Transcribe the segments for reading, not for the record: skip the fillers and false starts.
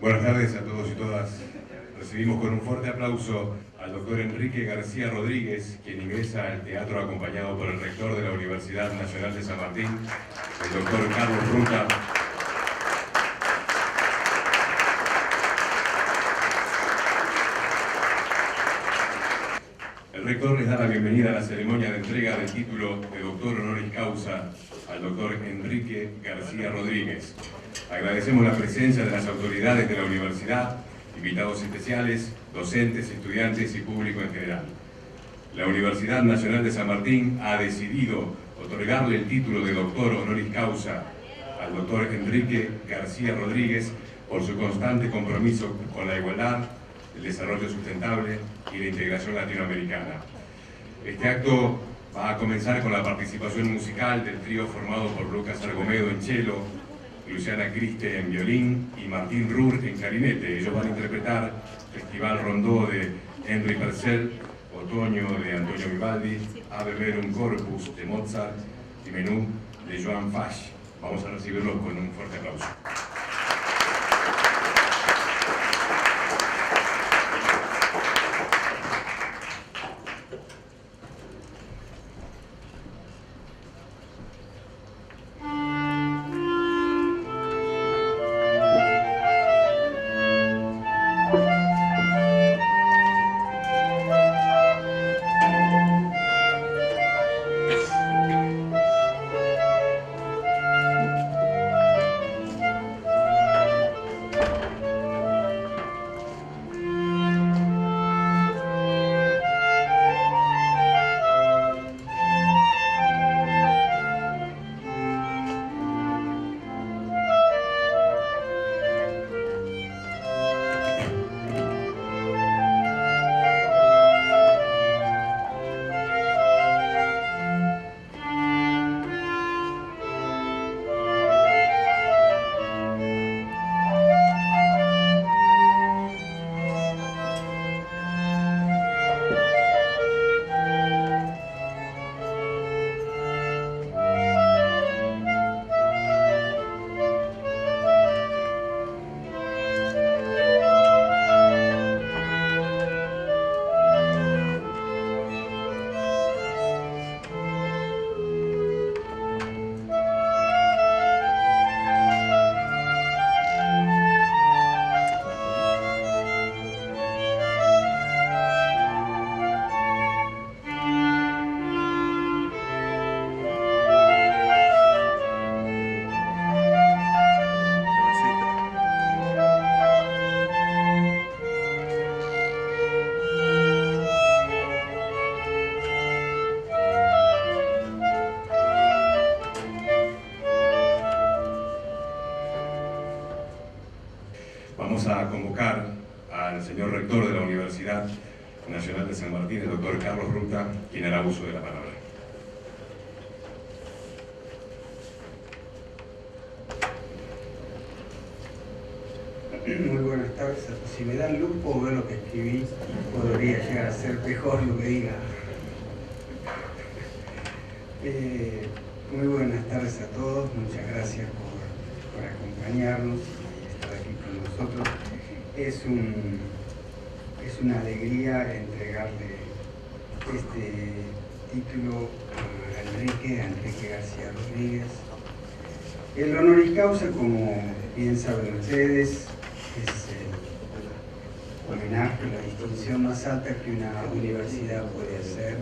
Buenas tardes a todos y todas. Recibimos con un fuerte aplauso al doctor Enrique García Rodríguez, quien ingresa al teatro acompañado por el rector de la Universidad Nacional de San Martín, el doctor Carlos Ruta. El rector les da la bienvenida a la ceremonia de entrega del título de doctor honoris causa al doctor Enrique García Rodríguez. Agradecemos la presencia de las autoridades de la universidad, invitados especiales, docentes, estudiantes y público en general. La Universidad Nacional de San Martín ha decidido otorgarle el título de doctor honoris causa al doctor Enrique García Rodríguez por su constante compromiso con la igualdad, el desarrollo sustentable y la integración latinoamericana. Este acto va a comenzar con la participación musical del trío formado por Lucas Argomedo en cello, Luciana Criste en violín y Martín Rur en clarinete. Ellos van a interpretar Festival Rondó de Henry Purcell, Otoño de Antonio Vivaldi, Ave Verum Corpus de Mozart y Menú de Joan Faix. Vamos a recibirlos con un fuerte aplauso. Vamos a convocar al señor rector de la Universidad Nacional de San Martín, el doctor Carlos Ruta, quien hará uso de la palabra. Muy buenas tardes. Si me dan luz puedo ver lo que escribí, podría llegar a ser mejor lo que diga. Muy buenas tardes a todos, muchas gracias por acompañarnos y estar aquí con nosotros. Es una alegría entregarle este título a Enrique García Rodríguez. El honoris causa, como bien saben ustedes, es el homenaje, la distinción más alta que una universidad puede hacer.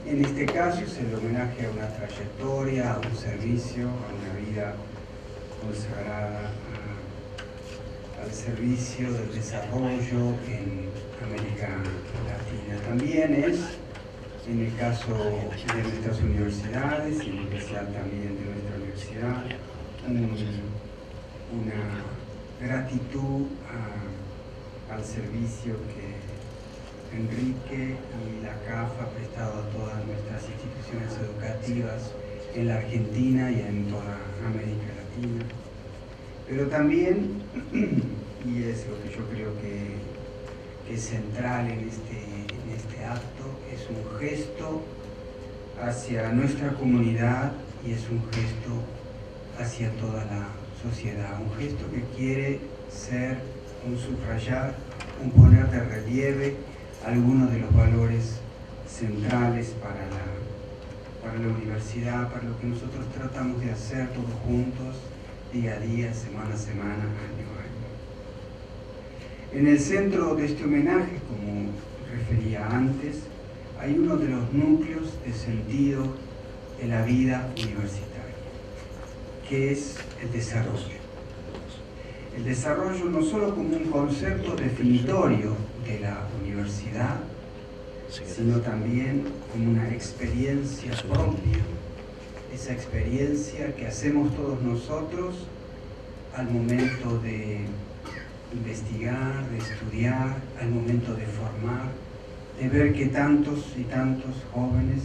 En este caso es el homenaje a una trayectoria, a un servicio, a una vida consagrada al servicio del desarrollo en América Latina. También es, en el caso de nuestras universidades, y en especial también de nuestra universidad, una gratitud al servicio que Enrique y la CAF ha prestado a todas nuestras instituciones educativas en la Argentina y en toda América Latina. Pero también, y es lo que yo creo que es central en este acto, es un gesto hacia nuestra comunidad y es un gesto hacia toda la sociedad, un gesto que quiere ser un subrayar, un poner de relieve algunos de los valores centrales para la universidad, para lo que nosotros tratamos de hacer todos juntos, día a día, semana a semana, año a año. En el centro de este homenaje, como refería antes, hay uno de los núcleos de sentido de la vida universitaria, que es el desarrollo. El desarrollo no solo como un concepto definitorio de la universidad, sino también como una experiencia propia, esa experiencia que hacemos todos nosotros al momento de investigar, de estudiar, al momento de formar, de ver que tantos y tantos jóvenes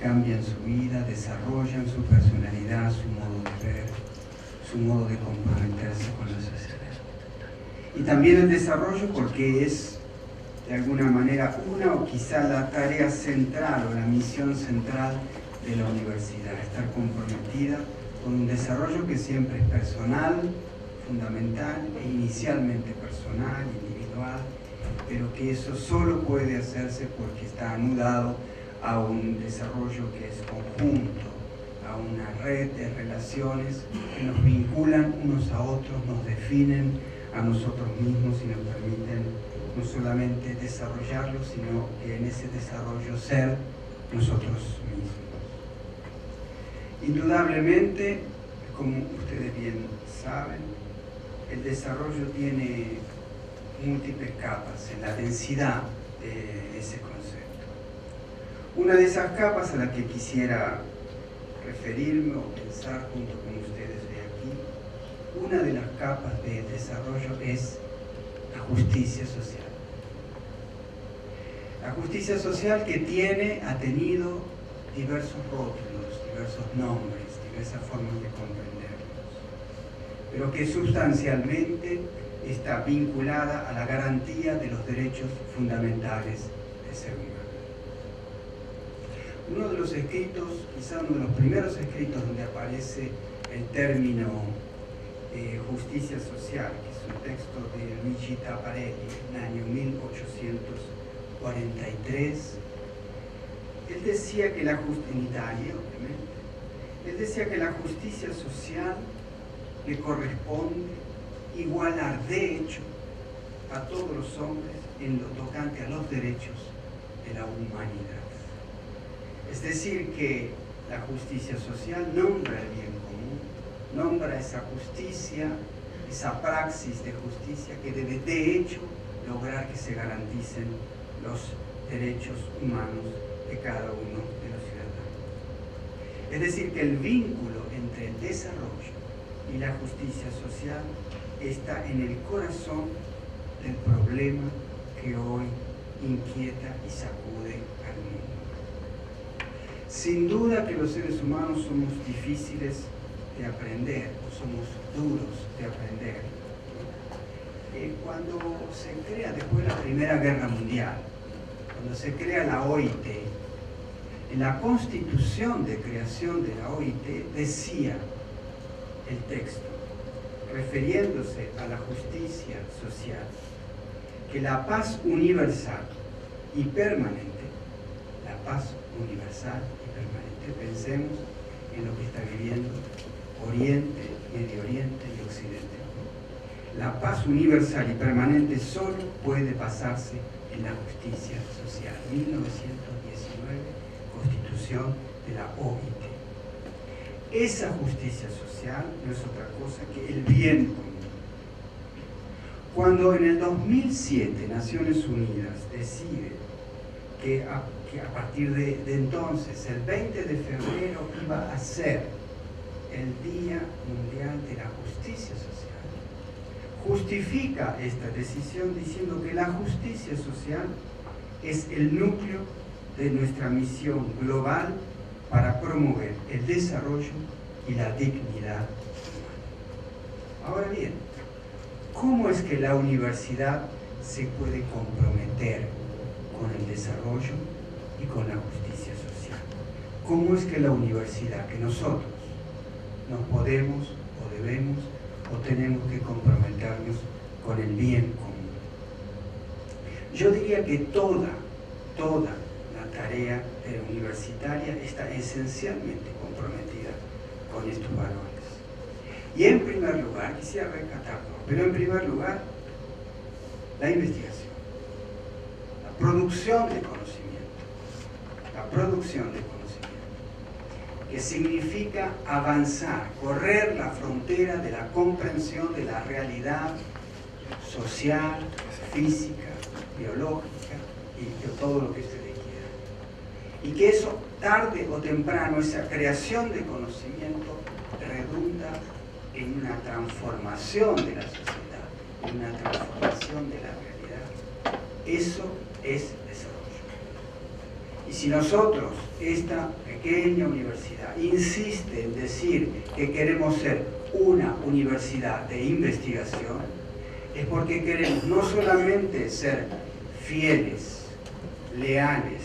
cambian su vida, desarrollan su personalidad, su modo de ver, su modo de comprometerse con la sociedad. Y también el desarrollo porque es, de alguna manera, una o quizá la tarea central o la misión central de la universidad, estar comprometida con un desarrollo que siempre es personal, fundamental e inicialmente personal, individual, pero que eso solo puede hacerse porque está anudado a un desarrollo que es conjunto, a una red de relaciones que nos vinculan unos a otros, nos definen a nosotros mismos y nos permiten no solamente desarrollarlo, sino que en ese desarrollo ser nosotros mismos. Indudablemente, como ustedes bien saben, el desarrollo tiene múltiples capas en la densidad de ese concepto. Una de esas capas a la que quisiera referirme o pensar junto con ustedes de aquí, una de las capas de desarrollo es la justicia social. La justicia social que ha tenido diversos rótulos, diversos nombres, diversas formas de comprenderlos, pero que sustancialmente está vinculada a la garantía de los derechos fundamentales del ser humano. Uno de los escritos, quizá uno de los primeros escritos donde aparece el término justicia social, que es un texto de Luigi Taparelli, en el año 1843, él decía que en Italia, obviamente, él decía que la justicia social le corresponde igualar de hecho a todos los hombres en lo tocante a los derechos de la humanidad. Es decir, que la justicia social nombra el bien común, nombra esa justicia, esa praxis de justicia que debe de hecho lograr que se garanticen los derechos humanos de cada uno de los ciudadanos. Es decir, que el vínculo entre el desarrollo y la justicia social está en el corazón del problema que hoy inquieta y sacude al mundo. Sin duda que los seres humanos somos difíciles de aprender, o somos duros de aprender. Cuando se crea después de la Primera Guerra Mundial, cuando se crea la OIT, en la constitución de creación de la OIT decía el texto, refiriéndose a la justicia social, que la paz universal y permanente, la paz universal y permanente, pensemos en lo que está viviendo Oriente, Medio Oriente y Occidente. La paz universal y permanente solo puede pasarse en la justicia social. 1919, Constitución de la OIT. Esa justicia social no es otra cosa que el bien común. Cuando en el 2007 Naciones Unidas decide que a partir de entonces, el 20 de febrero, iba a ser el Día Mundial de la Justicia Social, justifica esta decisión diciendo que la justicia social es el núcleo de nuestra misión global para promover el desarrollo y la dignidad humana. Ahora bien, ¿cómo es que la universidad se puede comprometer con el desarrollo y con la justicia social? ¿Cómo es que la universidad, que nosotros nos podemos o debemos tenemos que comprometernos con el bien común. Yo diría que toda la tarea universitaria está esencialmente comprometida con estos valores. Y en primer lugar, quisiera rescatarlo, pero en primer lugar, la investigación, la producción de conocimiento, que significa avanzar, correr la frontera de la comprensión de la realidad social, física, biológica y de todo lo que se le quiera. Y que eso, tarde o temprano, esa creación de conocimiento redunda en una transformación de la sociedad, en una transformación de la realidad. Eso es desarrollo. Y si nosotros, esta pequeña universidad, insiste en decir que queremos ser una universidad de investigación, es porque queremos no solamente ser fieles, leales,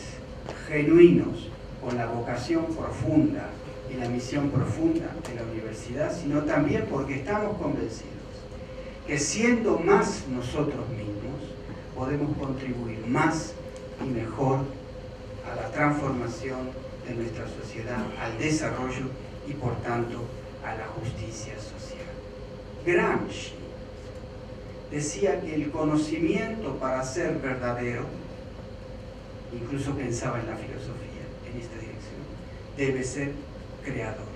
genuinos, con la vocación profunda y la misión profunda de la universidad, sino también porque estamos convencidos que siendo más nosotros mismos, podemos contribuir más y mejor a la transformación de nuestra sociedad, al desarrollo y por tanto a la justicia social. Gramsci decía que el conocimiento, para ser verdadero, incluso pensaba en la filosofía en esta dirección, debe ser creador.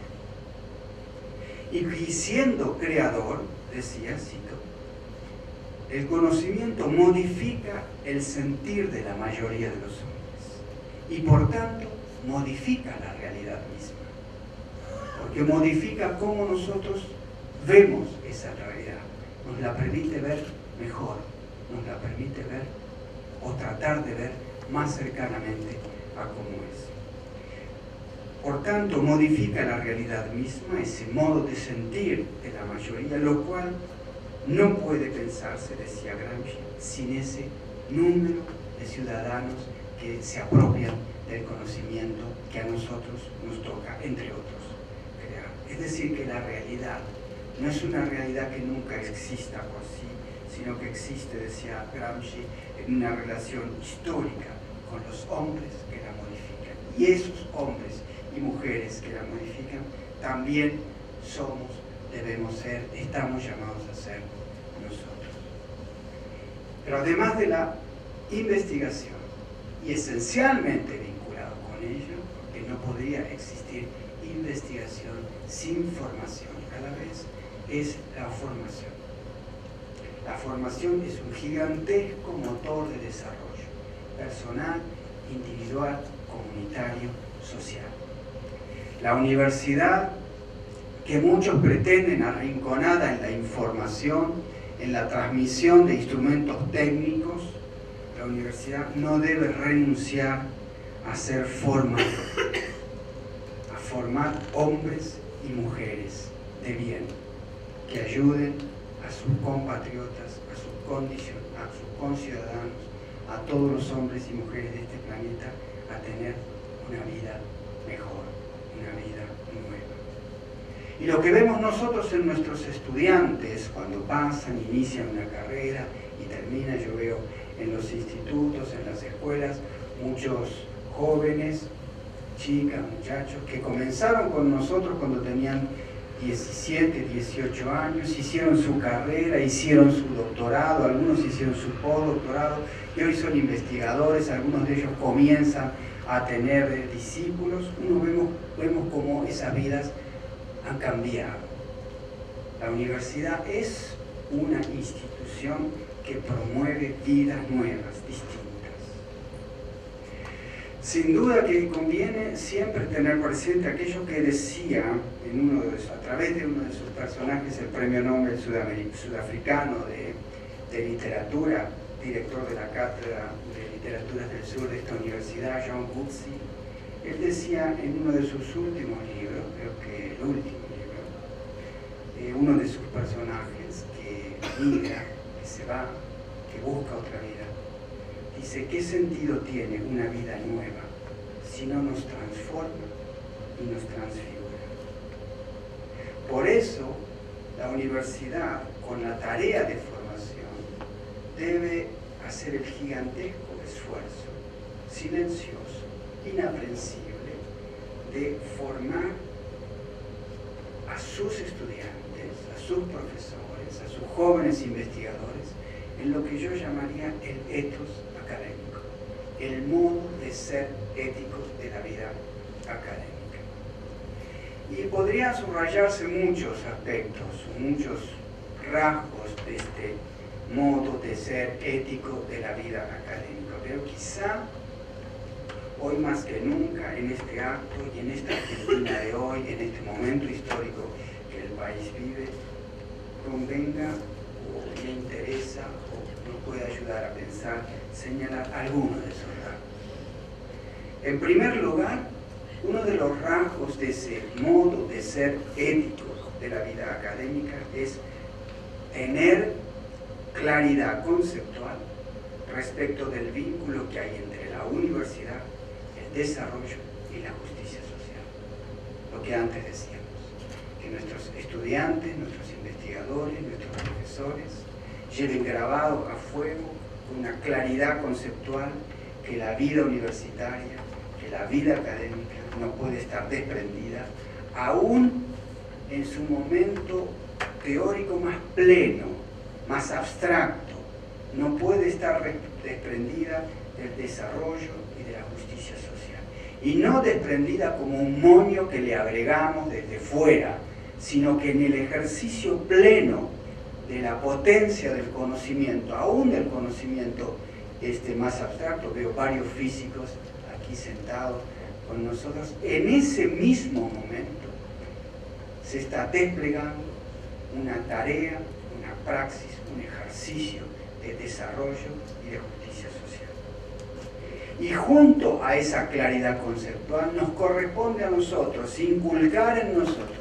Y siendo creador, decía, cito, el conocimiento modifica el sentir de la mayoría de los hombres y por tanto modifica la realidad misma, porque modifica cómo nosotros vemos esa realidad, nos la permite ver mejor, nos la permite ver o tratar de ver más cercanamente a cómo es. Por tanto, modifica la realidad misma, ese modo de sentir de la mayoría, lo cual no puede pensarse, decía Gramsci, sin ese número de ciudadanos que se apropian del conocimiento que a nosotros nos toca, entre otros, crear. Es decir, que la realidad no es una realidad que nunca exista por sí, sino que existe, decía Gramsci, en una relación histórica con los hombres que la modifican. Y esos hombres y mujeres que la modifican también somos, debemos ser, estamos llamados a ser nosotros. Pero además de la investigación, y esencialmente vinculado con ello, porque no podría existir investigación sin formación, a la vez es la formación. La formación es un gigantesco motor de desarrollo personal, individual, comunitario, social. La universidad, que muchos pretenden arrinconada en la información, en la transmisión de instrumentos técnicos, la universidad no debe renunciar a ser formador, a formar hombres y mujeres de bien, que ayuden a sus compatriotas, a sus conciudadanos, a todos los hombres y mujeres de este planeta a tener una vida mejor, una vida nueva. Y lo que vemos nosotros en nuestros estudiantes cuando pasan, inician una carrera y terminan, yo veo en los institutos, en las escuelas, muchos jóvenes, chicas, muchachos, que comenzaron con nosotros cuando tenían 17, 18 años, hicieron su carrera, hicieron su doctorado, algunos hicieron su postdoctorado y hoy son investigadores, algunos de ellos comienzan a tener discípulos. Vemos cómo esas vidas han cambiado. La universidad es una institución que promueve vidas nuevas, distintas. Sin duda que conviene siempre tener presente aquello que decía a través de uno de sus personajes, el premio Nobel sudafricano de literatura, director de la Cátedra de Literaturas del Sur de esta universidad, John Coetzee. Él decía en uno de sus últimos libros, creo que el último libro, uno de sus personajes que migra, que se va, que busca otra vida, dice: ¿qué sentido tiene una vida nueva si no nos transforma y nos transfigura? Por eso la universidad, con la tarea de formación, debe hacer el gigantesco esfuerzo, silencioso, inaprensible, de formar a sus estudiantes, a sus profesores, a sus jóvenes investigadores, en lo que yo llamaría el ethos académico, el modo de ser ético de la vida académica. Y podrían subrayarse muchos aspectos, muchos rasgos de este modo de ser ético de la vida académica, pero quizá hoy más que nunca, en este acto y en esta Argentina de hoy, en este momento histórico que el país vive, convenga o le interesa o nos puede ayudar a pensar, señalar algunos de esos rasgos. En primer lugar, uno de los rasgos de ese modo de ser ético de la vida académica es tener claridad conceptual respecto del vínculo que hay entre la universidad, el desarrollo y la justicia social. Lo que antes decíamos, que nuestros estudiantes, nuestros investigadores, nuestros profesores lleven grabado a fuego con una claridad conceptual que la vida universitaria, que la vida académica no puede estar desprendida, aún en su momento teórico más pleno, más abstracto, no puede estar desprendida del desarrollo y de la justicia social. Y no desprendida como un moño que le agregamos desde fuera, sino que en el ejercicio pleno de la potencia del conocimiento, aún del conocimiento más abstracto, veo varios físicos aquí sentados con nosotros, en ese mismo momento se está desplegando una tarea, una praxis, un ejercicio de desarrollo y de justicia social. Y junto a esa claridad conceptual nos corresponde a nosotros inculcar en nosotros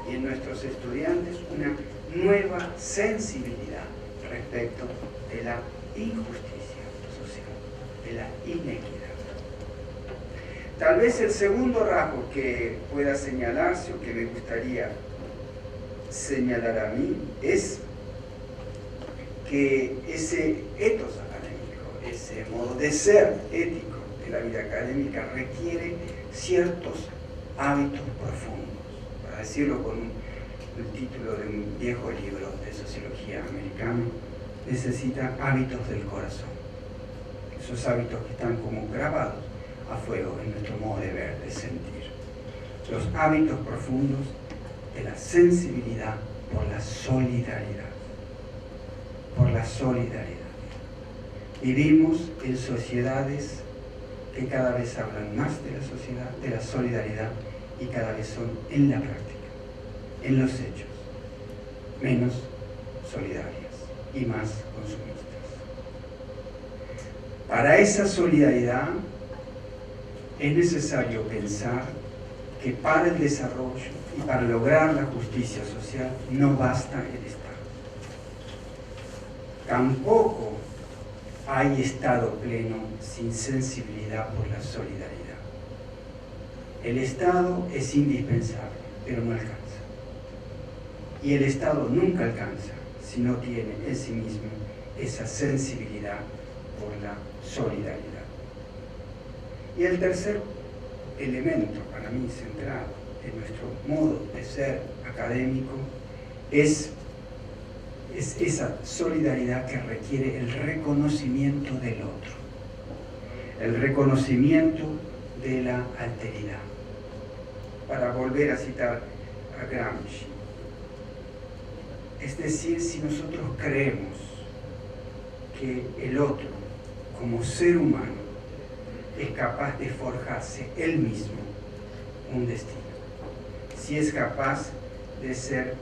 y en nuestros estudiantes una nueva sensibilidad respecto de la injusticia social, de la inequidad. Tal vez el segundo rasgo que pueda señalarse o que me gustaría señalar a mí es que ese ethos académico, ese modo de ser ético de la vida académica requiere ciertos hábitos profundos. Para decirlo con el título de un viejo libro de sociología americano, necesita hábitos del corazón. Esos hábitos que están como grabados a fuego en nuestro modo de ver, de sentir. Los hábitos profundos de la sensibilidad por la solidaridad. Por la solidaridad. Vivimos en sociedades que cada vez hablan más de la sociedad, de la solidaridad, y cada vez son en la práctica, en los hechos, menos solidarias y más consumistas. Para esa solidaridad es necesario pensar que para el desarrollo y para lograr la justicia social no basta el Estado. Tampoco hay Estado pleno sin sensibilidad por la solidaridad. El Estado es indispensable, pero no alcanza. Y el Estado nunca alcanza si no tiene en sí mismo esa sensibilidad por la solidaridad. Y el tercer elemento, para mí central, en nuestro modo de ser académico, es esa solidaridad que requiere el reconocimiento del otro, el reconocimiento de la alteridad. Para volver a citar a Gramsci, es decir, si nosotros creemos que el otro, como ser humano, es capaz de forjarse él mismo un destino, si es capaz de ser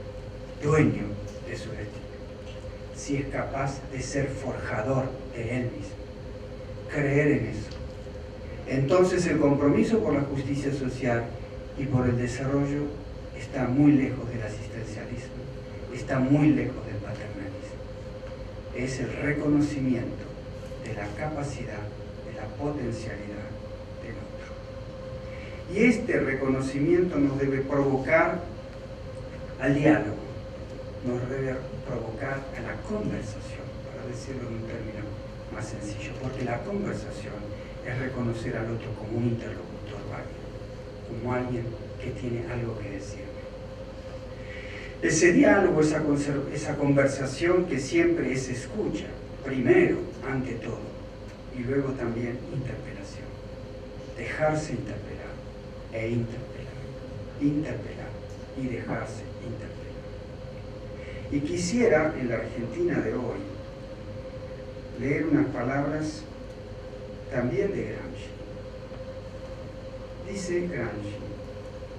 dueño de su destino, si es capaz de ser forjador de él mismo, creer en eso, entonces el compromiso por la justicia social y por el desarrollo está muy lejos del asistencialismo, está muy lejos del paternalismo. Es el reconocimiento de la capacidad, de la potencialidad del otro. Y este reconocimiento nos debe provocar al diálogo, nos debe provocar a la conversación, para decirlo en un término más sencillo, porque la conversación es reconocer al otro como un interlocutor válido, como alguien que tiene algo que decirme. Ese diálogo, esa conversación que siempre es escucha, primero, ante todo, y luego también interpelación. Dejarse interpelar e interpelar, interpelar y dejarse interpelar. Y quisiera, en la Argentina de hoy, leer unas palabras también de Gramsci. Dice Gramsci,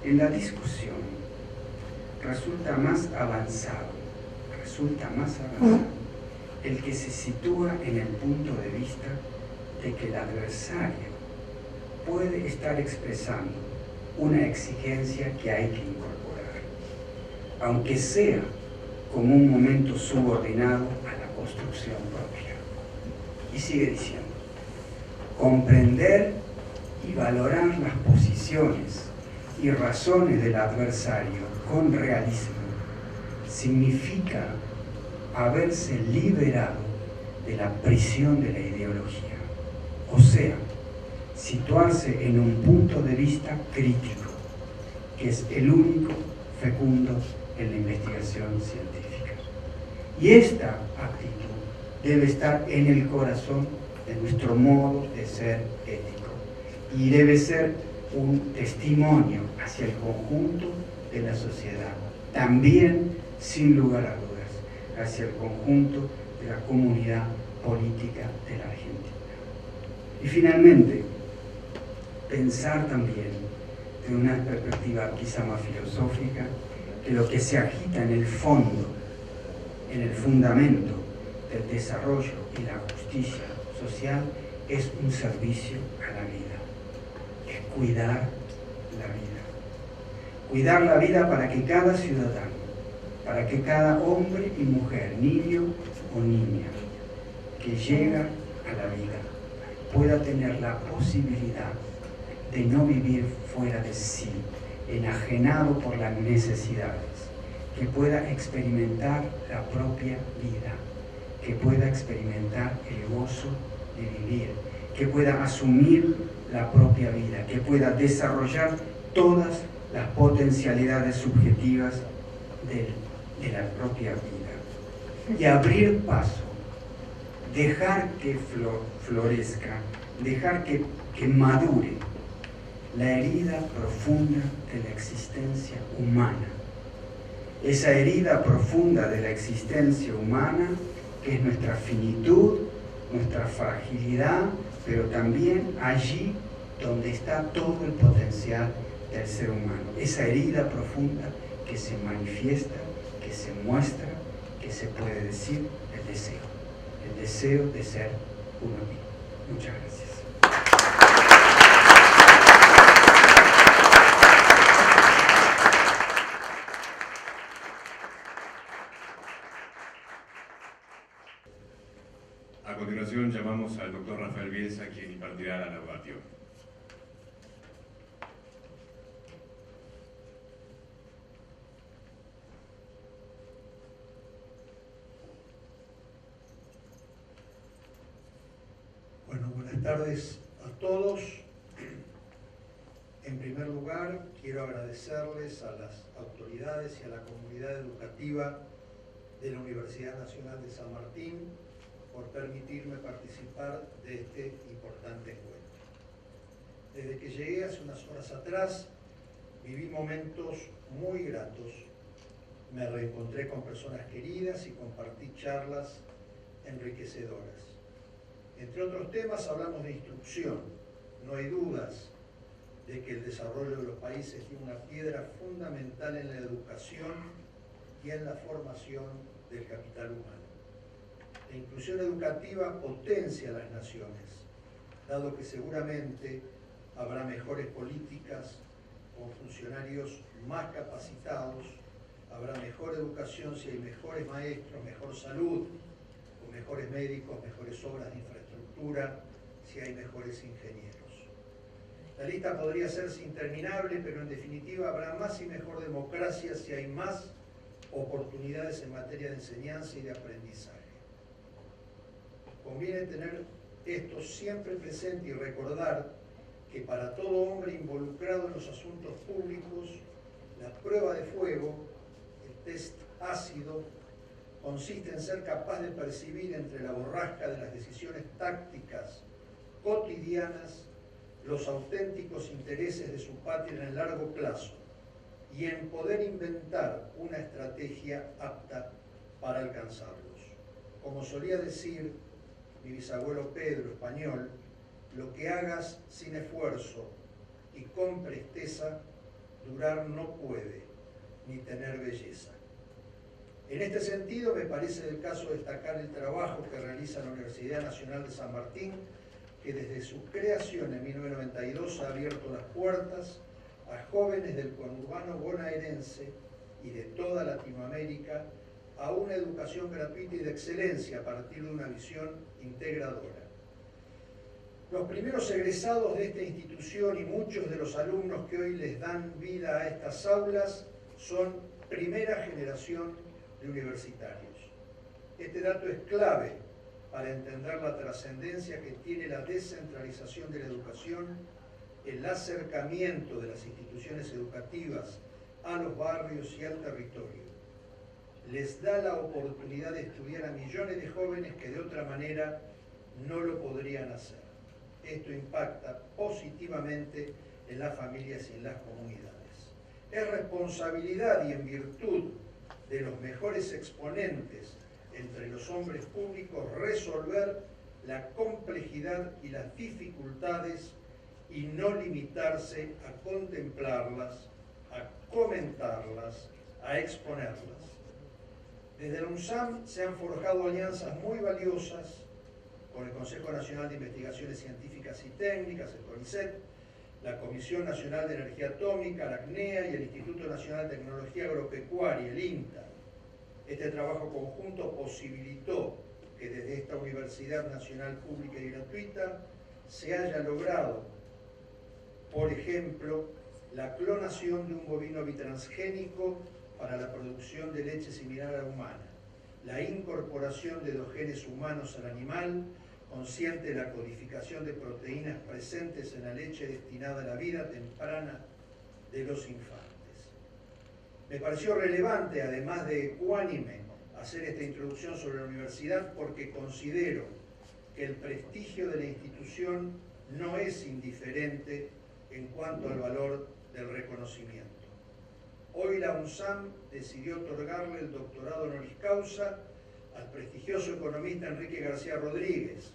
en la discusión resulta más avanzado el que se sitúa en el punto de vista de que el adversario puede estar expresando una exigencia que hay que incorporar, aunque sea como un momento subordinado a la construcción propia. Y sigue diciendo, comprender y valorar las posiciones y razones del adversario con realismo significa haberse liberado de la prisión de la ideología, o sea, situarse en un punto de vista crítico, que es el único fecundo en la investigación científica. Y esta actitud debe estar en el corazón de nuestro modo de ser ético y debe ser un testimonio hacia el conjunto de la sociedad, también, sin lugar a dudas, hacia el conjunto de la comunidad política de la Argentina. Y finalmente, pensar también de una perspectiva quizá más filosófica, que lo que se agita en el fondo, en el fundamento del desarrollo y la justicia social es un servicio a la vida, es cuidar la vida. Cuidar la vida para que cada ciudadano, para que cada hombre y mujer, niño o niña que llega a la vida pueda tener la posibilidad de no vivir fuera de sí, enajenado por las necesidades, que pueda experimentar la propia vida, que pueda experimentar el gozo de vivir, que pueda asumir la propia vida, que pueda desarrollar todas las potencialidades subjetivas de la propia vida. Y abrir paso, dejar que florezca, dejar que madure la herida profunda de la existencia humana. Esa herida profunda de la existencia humana, que es nuestra finitud, nuestra fragilidad, pero también allí donde está todo el potencial del ser humano. Esa herida profunda que se manifiesta, que se muestra, que se puede decir el deseo de ser uno mismo. Muchas gracias. A continuación llamamos al doctor Rafael Bielsa, quien impartirá la laudatio. Bueno, buenas tardes a todos. En primer lugar, quiero agradecerles a las autoridades y a la comunidad educativa de la Universidad Nacional de San Martín por permitirme participar de este importante encuentro. Desde que llegué hace unas horas atrás, viví momentos muy gratos. Me reencontré con personas queridas y compartí charlas enriquecedoras. Entre otros temas hablamos de instrucción. No hay dudas de que el desarrollo de los países tiene una piedra fundamental en la educación y en la formación del capital humano. La inclusión educativa potencia a las naciones, dado que seguramente habrá mejores políticas con funcionarios más capacitados, habrá mejor educación si hay mejores maestros, mejor salud, con mejores médicos, mejores obras de infraestructura, si hay mejores ingenieros. La lista podría hacerse interminable, pero en definitiva habrá más y mejor democracia si hay más oportunidades en materia de enseñanza y de aprendizaje. Conviene tener esto siempre presente y recordar que para todo hombre involucrado en los asuntos públicos, la prueba de fuego, el test ácido, consiste en ser capaz de percibir entre la borrasca de las decisiones tácticas cotidianas los auténticos intereses de su patria en el largo plazo y en poder inventar una estrategia apta para alcanzarlos. Como solía decir mi bisabuelo Pedro, español, lo que hagas sin esfuerzo y con presteza, durar no puede, ni tener belleza. En este sentido, me parece del caso destacar el trabajo que realiza la Universidad Nacional de San Martín, que desde su creación en 1992 ha abierto las puertas a jóvenes del conurbano bonaerense y de toda Latinoamérica a una educación gratuita y de excelencia a partir de una visión integradora. Los primeros egresados de esta institución y muchos de los alumnos que hoy les dan vida a estas aulas son primera generación de universitarios. Este dato es clave para entender la trascendencia que tiene la descentralización de la educación, el acercamiento de las instituciones educativas a los barrios y al territorio. Les da la oportunidad de estudiar a millones de jóvenes que de otra manera no lo podrían hacer. Esto impacta positivamente en las familias y en las comunidades. Es responsabilidad y en virtud de los mejores exponentes entre los hombres públicos resolver la complejidad y las dificultades y no limitarse a contemplarlas, a comentarlas, a exponerlas. Desde la UNSAM se han forjado alianzas muy valiosas con el Consejo Nacional de Investigaciones Científicas y Técnicas, el CONICET, la Comisión Nacional de Energía Atómica, la CNEA, y el Instituto Nacional de Tecnología Agropecuaria, el INTA. Este trabajo conjunto posibilitó que desde esta Universidad Nacional Pública y Gratuita se haya logrado, por ejemplo, la clonación de un bovino bitransgénico para la producción de leche similar a la humana, la incorporación de 2 genes humanos al animal, consciente de la codificación de proteínas presentes en la leche destinada a la vida temprana de los infantes. Me pareció relevante, además de ecuánime, hacer esta introducción sobre la universidad porque considero que el prestigio de la institución no es indiferente en cuanto al valor del reconocimiento. Hoy la UNSAM decidió otorgarle el doctorado honoris causa al prestigioso economista Enrique García Rodríguez,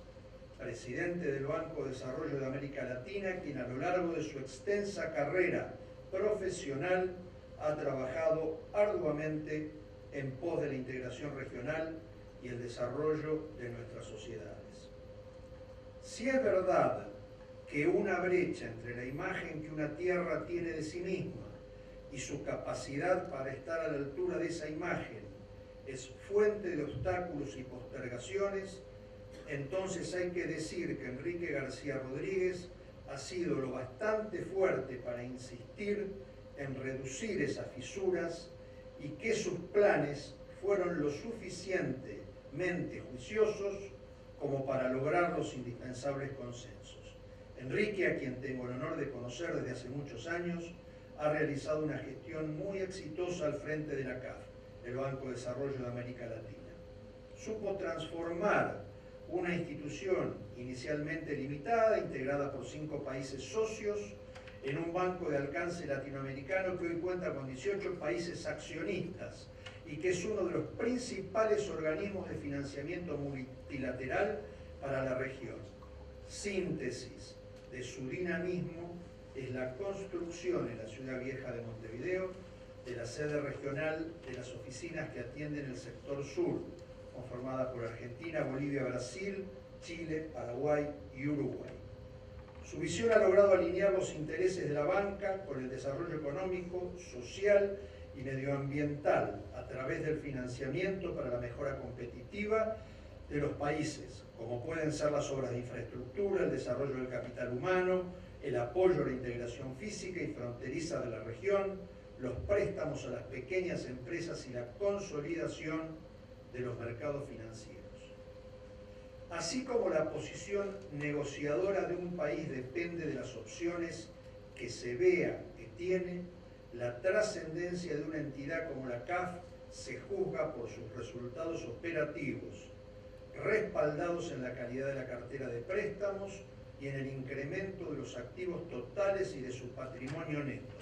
presidente del Banco de Desarrollo de América Latina, quien a lo largo de su extensa carrera profesional ha trabajado arduamente en pos de la integración regional y el desarrollo de nuestras sociedades. Si es verdad que una brecha entre la imagen que una tierra tiene de sí misma y su capacidad para estar a la altura de esa imagen es fuente de obstáculos y postergaciones, entonces hay que decir que Enrique García Rodríguez ha sido lo bastante fuerte para insistir en reducir esas fisuras y que sus planes fueron lo suficientemente juiciosos como para lograr los indispensables consensos. Enrique, a quien tengo el honor de conocer desde hace muchos años, ha realizado una gestión muy exitosa al frente de la CAF, el Banco de Desarrollo de América Latina. Supo transformar una institución inicialmente limitada, integrada por 5 países socios, en un banco de alcance latinoamericano que hoy cuenta con 18 países accionistas y que es uno de los principales organismos de financiamiento multilateral para la región. Síntesis de su dinamismo es la construcción en la ciudad vieja de Montevideo de la sede regional de las oficinas que atienden el sector sur, conformada por Argentina, Bolivia, Brasil, Chile, Paraguay y Uruguay. Su visión ha logrado alinear los intereses de la banca con el desarrollo económico, social y medioambiental a través del financiamiento para la mejora competitiva de los países, como pueden ser las obras de infraestructura, el desarrollo del capital humano, el apoyo a la integración física y fronteriza de la región, los préstamos a las pequeñas empresas y la consolidación de los mercados financieros. Así como la posición negociadora de un país depende de las opciones que se vea que tiene, la trascendencia de una entidad como la CAF se juzga por sus resultados operativos, respaldados en la calidad de la cartera de préstamos y en el incremento de los activos totales y de su patrimonio neto.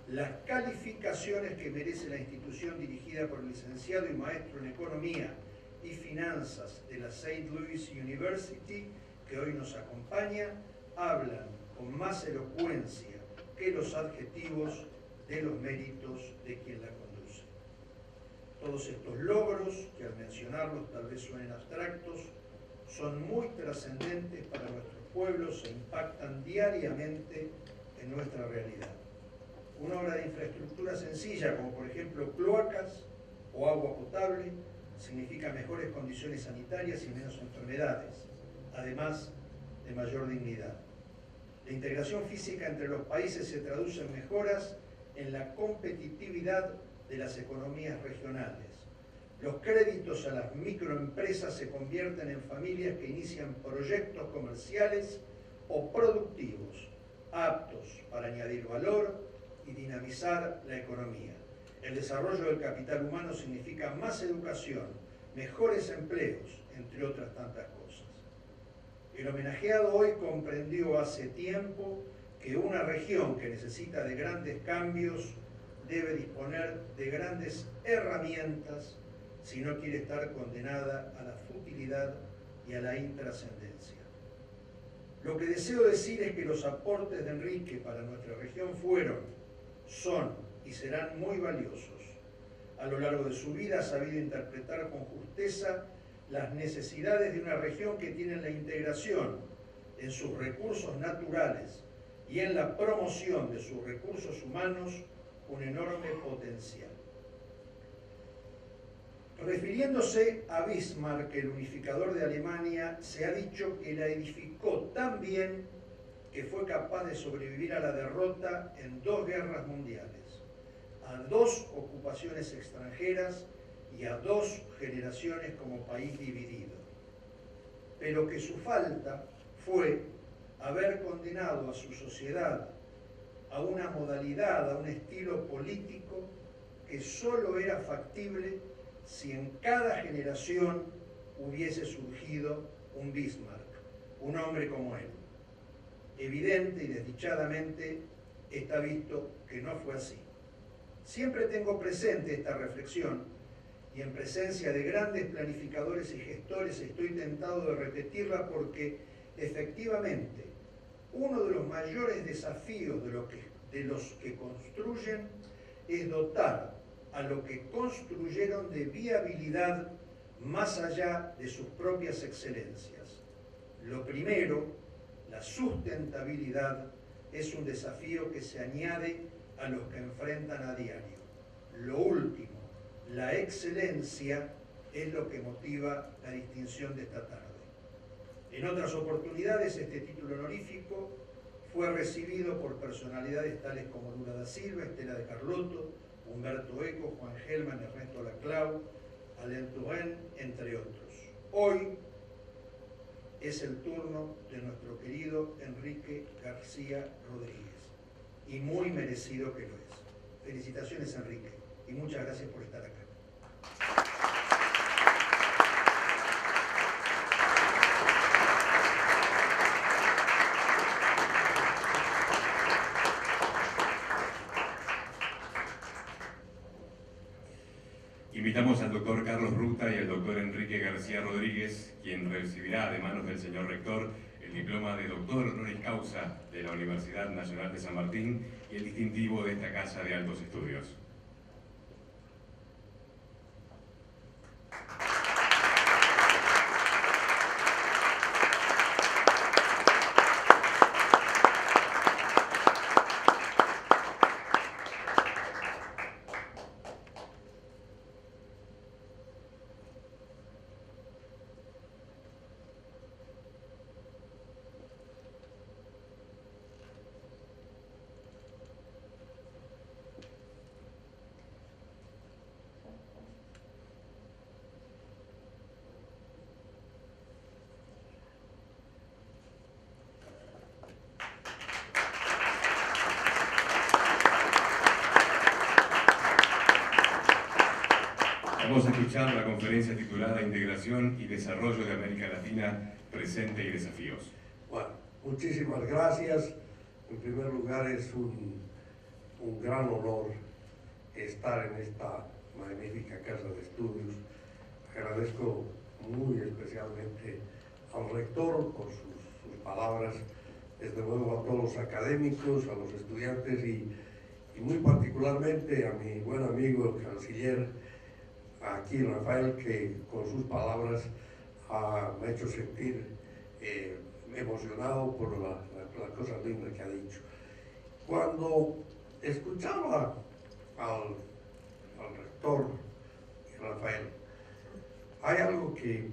Las calificaciones que merece la institución dirigida por el licenciado y maestro en Economía y Finanzas de la St. Louis University, que hoy nos acompaña, hablan con más elocuencia que los adjetivos de los méritos de quien la conduce. Todos estos logros, que al mencionarlos tal vez suenen abstractos, son muy trascendentes para nuestros pueblos e impactan diariamente en nuestra realidad. Una obra de infraestructura sencilla, como por ejemplo cloacas o agua potable, significa mejores condiciones sanitarias y menos enfermedades, además de mayor dignidad. La integración física entre los países se traduce en mejoras en la competitividad de las economías regionales. Los créditos a las microempresas se convierten en familias que inician proyectos comerciales o productivos aptos para añadir valor y dinamizar la economía. El desarrollo del capital humano significa más educación, mejores empleos, entre otras tantas cosas. El homenajeado hoy comprendió hace tiempo que una región que necesita de grandes cambios debe disponer de grandes herramientas si no quiere estar condenada a la futilidad y a la intrascendencia. Lo que deseo decir es que los aportes de Enrique para nuestra región fueron, son y serán muy valiosos. A lo largo de su vida ha sabido interpretar con justeza las necesidades de una región que tiene la integración en sus recursos naturales y en la promoción de sus recursos humanos un enorme potencial. Refiriéndose a Bismarck, el unificador de Alemania, se ha dicho que la edificó tan bien que fue capaz de sobrevivir a la derrota en 2 guerras mundiales, a 2 ocupaciones extranjeras y a 2 generaciones como país dividido. Pero que su falta fue haber condenado a su sociedad a una modalidad, a un estilo político que solo era factible si en cada generación hubiese surgido un Bismarck, un hombre como él. Evidente y desdichadamente está visto que no fue así. Siempre tengo presente esta reflexión y en presencia de grandes planificadores y gestores estoy tentado de repetirla porque efectivamente uno de los mayores desafíos de los que construyen es dotar a lo que construyeron de viabilidad más allá de sus propias excelencias. Lo primero, la sustentabilidad, es un desafío que se añade a los que enfrentan a diario. Lo último, la excelencia, es lo que motiva la distinción de esta tarde. En otras oportunidades, este título honorífico fue recibido por personalidades tales como Lula da Silva, Estela de Carlotto, Humberto Eco, Juan Gelman, Ernesto Laclau, Alain Touraine, entre otros. Hoy es el turno de nuestro querido Enrique García Rodríguez, y muy merecido que lo es. Felicitaciones, Enrique, y muchas gracias por estar acá. Invitamos al doctor Carlos Ruta y al doctor Enrique García Rodríguez, quien recibirá de manos del señor rector el diploma de doctor honoris causa de la Universidad Nacional de San Martín y el distintivo de esta Casa de Altos Estudios. escuchar la conferencia titulada Integración y Desarrollo de América Latina, Presente y Desafíos. Bueno, muchísimas gracias. En primer lugar, es un gran honor estar en esta magnífica casa de estudios. Agradezco muy especialmente al rector por sus palabras, desde luego a todos los académicos, a los estudiantes y muy particularmente a mi buen amigo el canciller aquí, Rafael, que con sus palabras me ha hecho sentir emocionado por la cosa linda que ha dicho. Cuando escuchaba al rector Rafael, hay algo que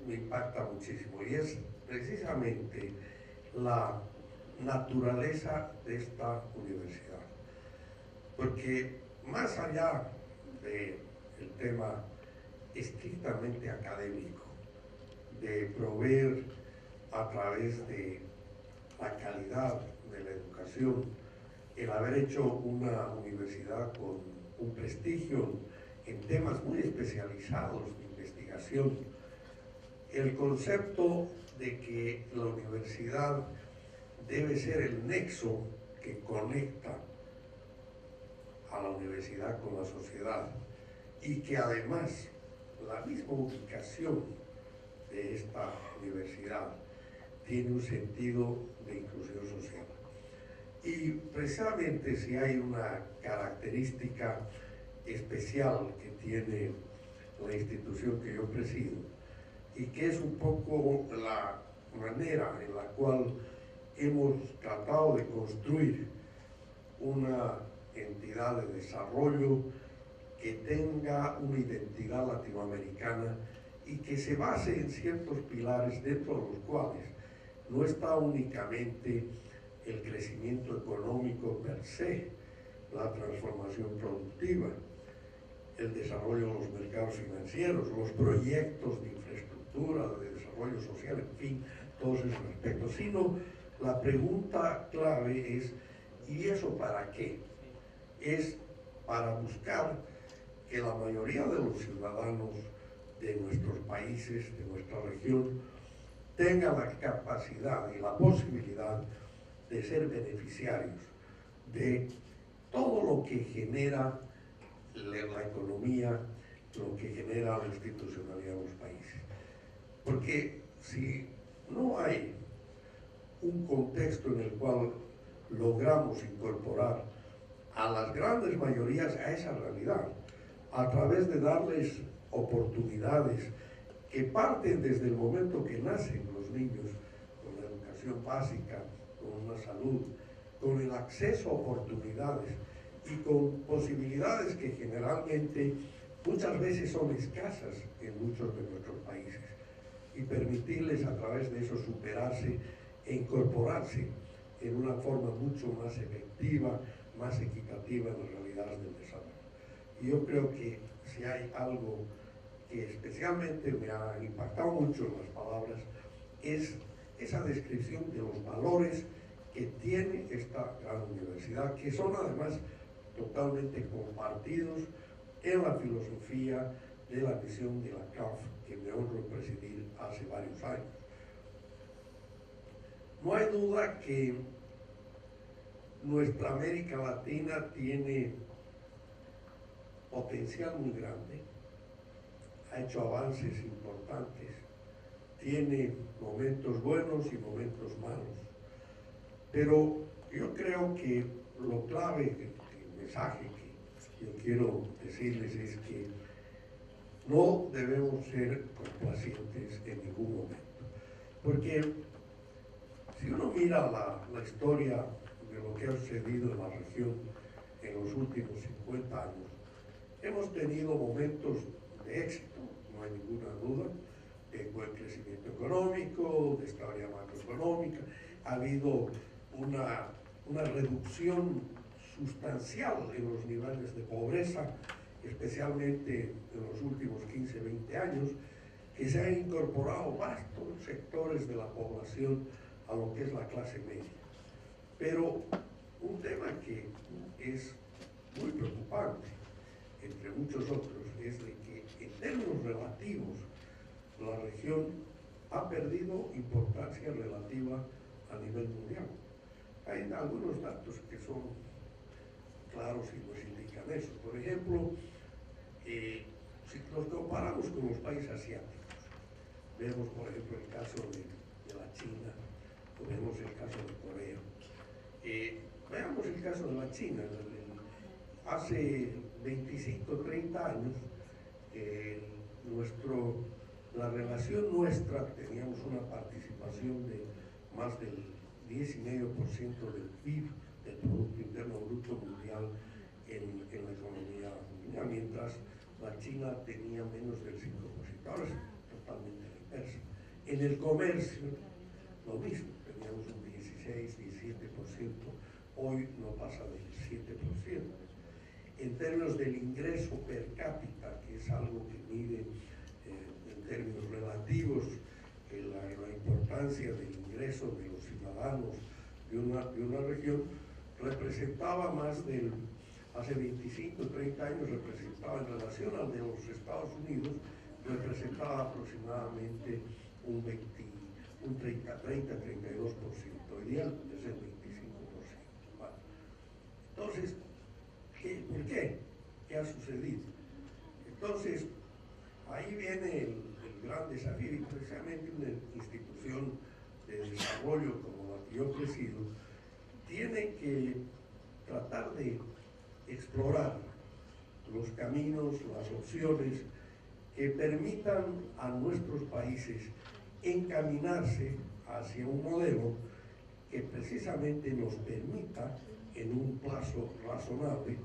me impacta muchísimo y es precisamente la naturaleza de esta universidad. Porque más allá del tema estrictamente académico, de proveer a través de la calidad de la educación, el haber hecho una universidad con un prestigio en temas muy especializados de investigación, el concepto de que la universidad debe ser el nexo que conecta a la universidad con la sociedad y que además la misma ubicación de esta universidad tiene un sentido de inclusión social. Y precisamente si hay una característica especial que tiene la institución que yo presido y que es un poco la manera en la cual hemos tratado de construir una entidad de desarrollo que tenga una identidad latinoamericana y que se base en ciertos pilares dentro de los cuales no está únicamente el crecimiento económico per se, la transformación productiva, el desarrollo de los mercados financieros, los proyectos de infraestructura, de desarrollo social, en fin, todos esos aspectos, sino la pregunta clave es, ¿y eso para qué? Es para buscar que la mayoría de los ciudadanos de nuestros países, de nuestra región, tenga la capacidad y la posibilidad de ser beneficiarios de todo lo que genera la economía, lo que genera la institucionalidad de los países. Porque si no hay un contexto en el cual logramos incorporar a las grandes mayorías a esa realidad, a través de darles oportunidades que parten desde el momento que nacen los niños, con la educación básica, con una salud, con el acceso a oportunidades y con posibilidades que generalmente muchas veces son escasas en muchos de nuestros países, y permitirles a través de eso superarse e incorporarse en una forma mucho más efectiva, más equitativa en las realidades del desarrollo. Y yo creo que si hay algo que especialmente me ha impactado mucho en las palabras, es esa descripción de los valores que tiene esta gran universidad, que son además totalmente compartidos en la filosofía de la misión de la CAF, que me honro presidir hace varios años. No hay duda que nuestra América Latina tiene potencial muy grande, ha hecho avances importantes, tiene momentos buenos y momentos malos, pero yo creo que lo clave, el mensaje que yo quiero decirles es que no debemos ser complacientes en ningún momento, porque si uno mira la historia de lo que ha sucedido en la región en los últimos 50 años, hemos tenido momentos de éxito, no hay ninguna duda, de buen crecimiento económico, de estabilidad macroeconómica, ha habido una reducción sustancial en los niveles de pobreza, especialmente en los últimos 15, 20 años, que se han incorporado vastos sectores de la población a lo que es la clase media. Pero un tema que es muy preocupante, entre muchos otros, es de que en términos relativos, la región ha perdido importancia relativa a nivel mundial. Hay algunos datos que son claros y nos indican eso. Por ejemplo, si nos comparamos con los países asiáticos, vemos por ejemplo el caso de la China, o vemos el caso de Corea. Veamos el caso de la China. Hace 25, 30 años, la relación nuestra, teníamos una participación de más del 10,5% del PIB, del Producto Interno Bruto Mundial, en la economía mundial, mientras la China tenía menos del 5%. Ahora es totalmente la inversa. En el comercio, lo mismo, teníamos un 16, 17%, hoy no pasa del 7%. En términos del ingreso per cápita, que es algo que mide en términos relativos la importancia del ingreso de los ciudadanos de una región, representaba hace 25, 30 años representaba en relación al de los Estados Unidos, representaba aproximadamente un 30, 32%, hoy día es el 25%. Bueno, entonces, ¿por qué? ¿Qué ha sucedido? Entonces, ahí viene el gran desafío, y precisamente una institución de desarrollo como la que yo presido, tiene que tratar de explorar los caminos, las opciones que permitan a nuestros países encaminarse hacia un modelo que precisamente nos permita, en un plazo razonable,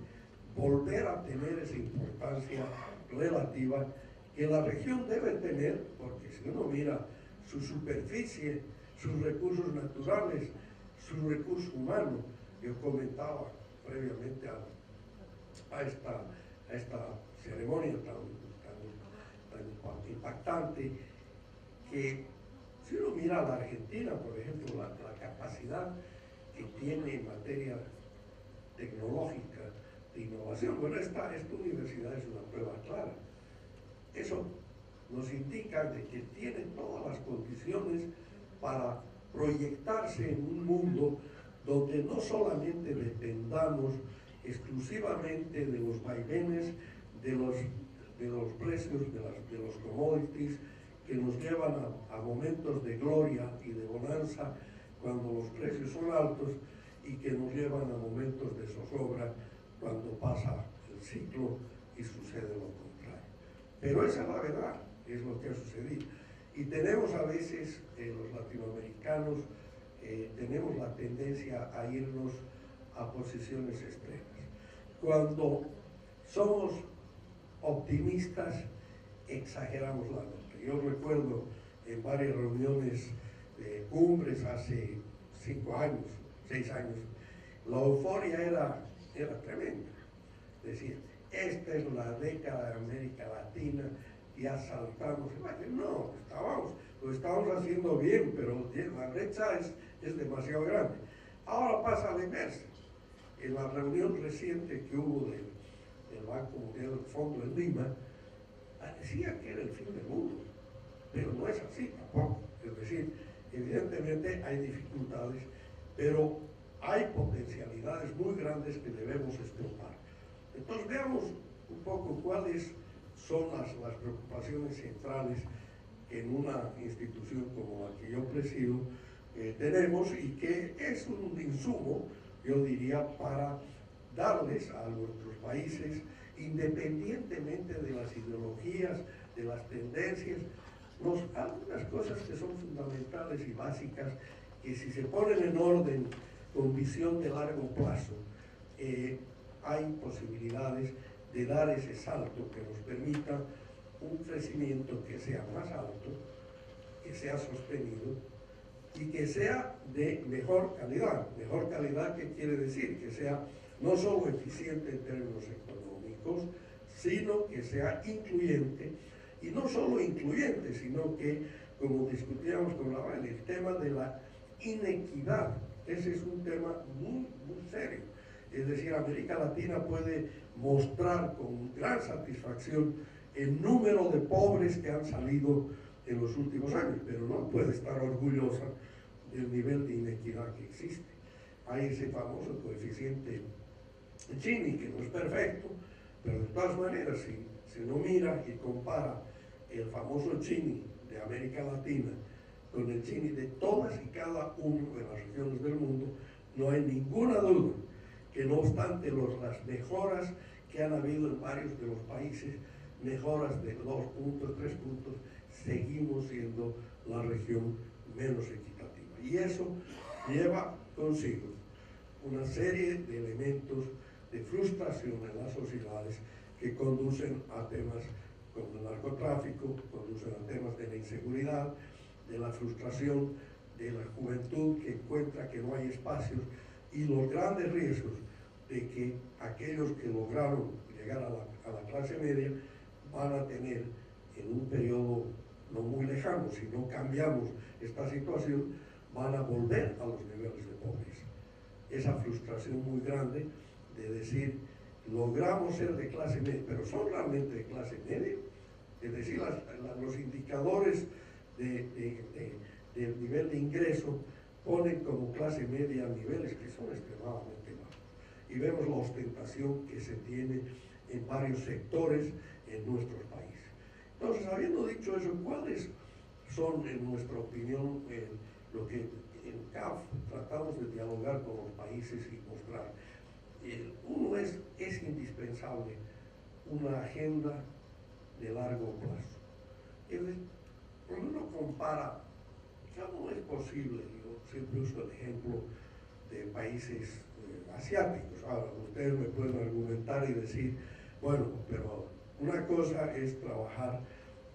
volver a tener esa importancia relativa que la región debe tener, porque si uno mira su superficie, sus recursos naturales, su recurso humano, yo comentaba previamente a esta ceremonia tan impactante, que si uno mira a la Argentina, por ejemplo, la capacidad que tiene en materia tecnológica, de innovación, bueno, esta universidad es una prueba clara. Eso nos indica de que tiene todas las condiciones para proyectarse en un mundo donde no solamente dependamos exclusivamente de los vaivenes, de los precios, de los commodities, que nos llevan a momentos de gloria y de bonanza cuando los precios son altos, y que nos llevan a momentos de zozobra cuando pasa el ciclo y sucede lo contrario. Pero esa es la verdad, es lo que ha sucedido. Y tenemos a veces, los latinoamericanos, tenemos la tendencia a irnos a posiciones extremas. Cuando somos optimistas, exageramos la nota. Yo recuerdo en varias reuniones de cumbres hace 5 años, 6 años, la euforia era tremenda. Decir, esta es la década de América Latina, ya saltamos. No, lo estábamos haciendo bien, pero la brecha es demasiado grande. Ahora pasa a la inversa. En la reunión reciente que hubo del Banco Mundial del Fondo en Lima, parecía que era el fin del mundo, pero no es así tampoco. Es decir, evidentemente hay dificultades, pero hay potencialidades muy grandes que debemos explotar. Entonces veamos un poco cuáles son las preocupaciones centrales en una institución como la que yo presido tenemos, y que es un insumo, yo diría, para darles a nuestros países, independientemente de las ideologías, de las tendencias, algunas cosas que son fundamentales y básicas, que si se ponen en orden con visión de largo plazo, hay posibilidades de dar ese salto que nos permita un crecimiento que sea más alto, que sea sostenido y que sea de mejor calidad. Mejor calidad, ¿qué quiere decir? Que sea no solo eficiente en términos económicos, sino que sea incluyente, y no solo incluyente, sino que, como discutíamos con la Valle, el tema de la inequidad, ese es un tema muy, muy serio. Es decir, América Latina puede mostrar con gran satisfacción el número de pobres que han salido en los últimos años, pero no puede estar orgullosa del nivel de inequidad que existe. Hay ese famoso coeficiente Gini, que no es perfecto, pero de todas maneras, si uno mira y compara el famoso Gini de América Latina con el Gini de todas y cada una de las regiones del mundo, no hay ninguna duda que no obstante las mejoras que han habido en varios de los países, mejoras de 2 puntos, 3 puntos, seguimos siendo la región menos equitativa. Y eso lleva consigo una serie de elementos de frustración en las sociedades que conducen a temas como el narcotráfico, conducen a temas de la inseguridad, de la frustración, de la juventud que encuentra que no hay espacios y los grandes riesgos de que aquellos que lograron llegar a la clase media van a tener en un periodo no muy lejano, si no cambiamos esta situación, van a volver a los niveles de pobreza. Esa frustración muy grande de decir, logramos ser de clase media, pero son realmente de clase media. Es decir, los indicadores del nivel de ingreso ponen como clase media niveles que son extremadamente bajos. Y vemos la ostentación que se tiene en varios sectores en nuestros países. Entonces, habiendo dicho eso, ¿cuáles son, en nuestra opinión, lo que en CAF tratamos de dialogar con los países y mostrar? Uno es indispensable una agenda de largo plazo. Cuando uno compara, ¿cómo es posible? Yo siempre uso el ejemplo de países asiáticos. Ahora, ustedes me pueden argumentar y decir, bueno, pero una cosa es trabajar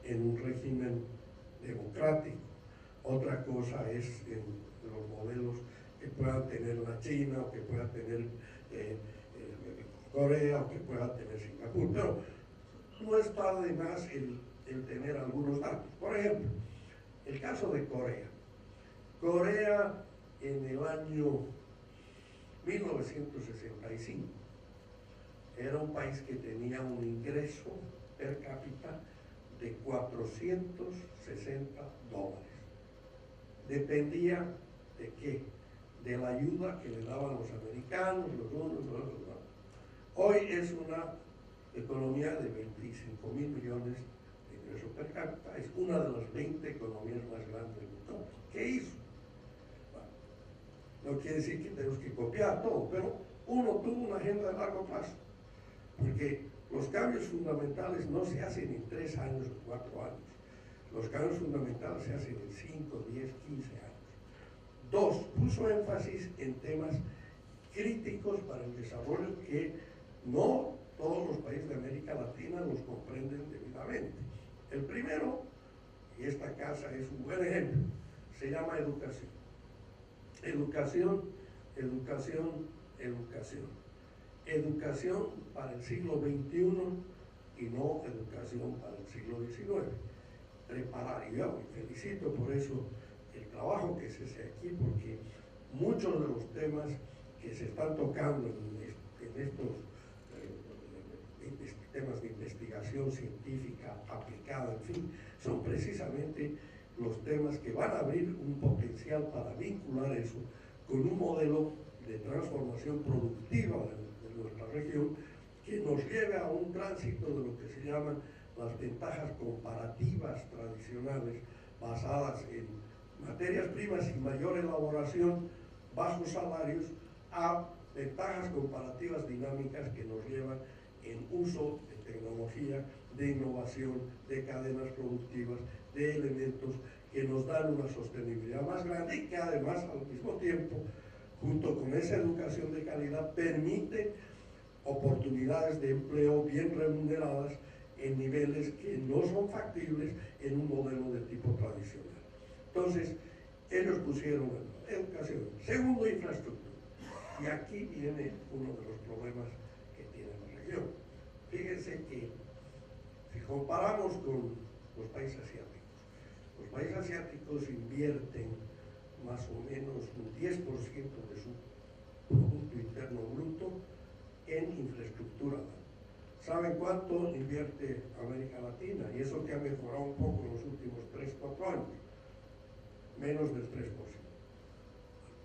en un régimen democrático, otra cosa es en los modelos que puedan tener la China o que pueda tener Corea o que pueda tener Singapur, pero no está de más el tener algunos datos. Por ejemplo, el caso de Corea. Corea en el año 1965 era un país que tenía un ingreso per cápita de $460. Dependía de qué, de la ayuda que le daban los americanos, los unos, los otros. Hoy es una economía de 25 mil millones de ingresos per cápita, es una de las 20 economías más grandes del mundo. ¿Qué hizo? Bueno, no quiere decir que tenemos que copiar todo, pero uno tuvo una agenda de largo plazo, porque los cambios fundamentales no se hacen en 3 años o 4 años, los cambios fundamentales se hacen en 5, 10, 15 años. 2, puso énfasis en temas críticos para el desarrollo que no todos los países de América Latina los comprenden debidamente. El primero, y esta casa es un buen ejemplo, se llama educación. Educación, educación, educación. Educación para el siglo XXI y no educación para el siglo XIX. Preparar, y yo me felicito por eso el trabajo que se hace aquí, porque muchos de los temas que se están tocando en estos temas de investigación científica aplicada, en fin, son precisamente los temas que van a abrir un potencial para vincular eso con un modelo de transformación productiva de nuestra región que nos lleve a un tránsito de lo que se llaman las ventajas comparativas tradicionales basadas en materias primas y mayor elaboración, bajos salarios, a ventajas comparativas dinámicas que nos llevan en uso de tecnología, de innovación, de cadenas productivas, de elementos que nos dan una sostenibilidad más grande y que además al mismo tiempo, junto con esa educación de calidad, permite oportunidades de empleo bien remuneradas en niveles que no son factibles en un modelo de tipo tradicional. Entonces, ellos pusieron educación. Segundo, infraestructura. Y aquí viene uno de los problemas que tiene la región. Fíjense que si comparamos con los países asiáticos invierten más o menos un 10% de su Producto Interno Bruto en infraestructura. ¿Saben cuánto invierte América Latina? Y eso que ha mejorado un poco en los últimos 3-4 años. Menos del 3%.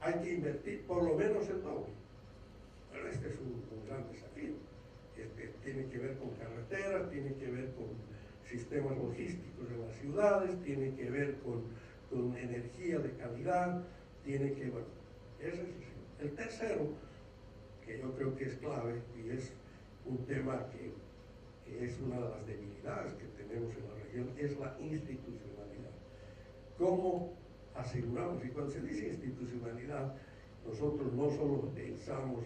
Hay que invertir por lo menos el doble. Pero este es un gran desafío. Tiene que ver con carreteras, tiene que ver con sistemas logísticos en las ciudades, tiene que ver con energía de calidad, tiene que ver... Ese es el tercero, que yo creo que es clave y es un tema que es una de las debilidades que tenemos en la región, es la institucionalidad. ¿Cómo aseguramos? Y cuando se dice institucionalidad, nosotros no solo pensamos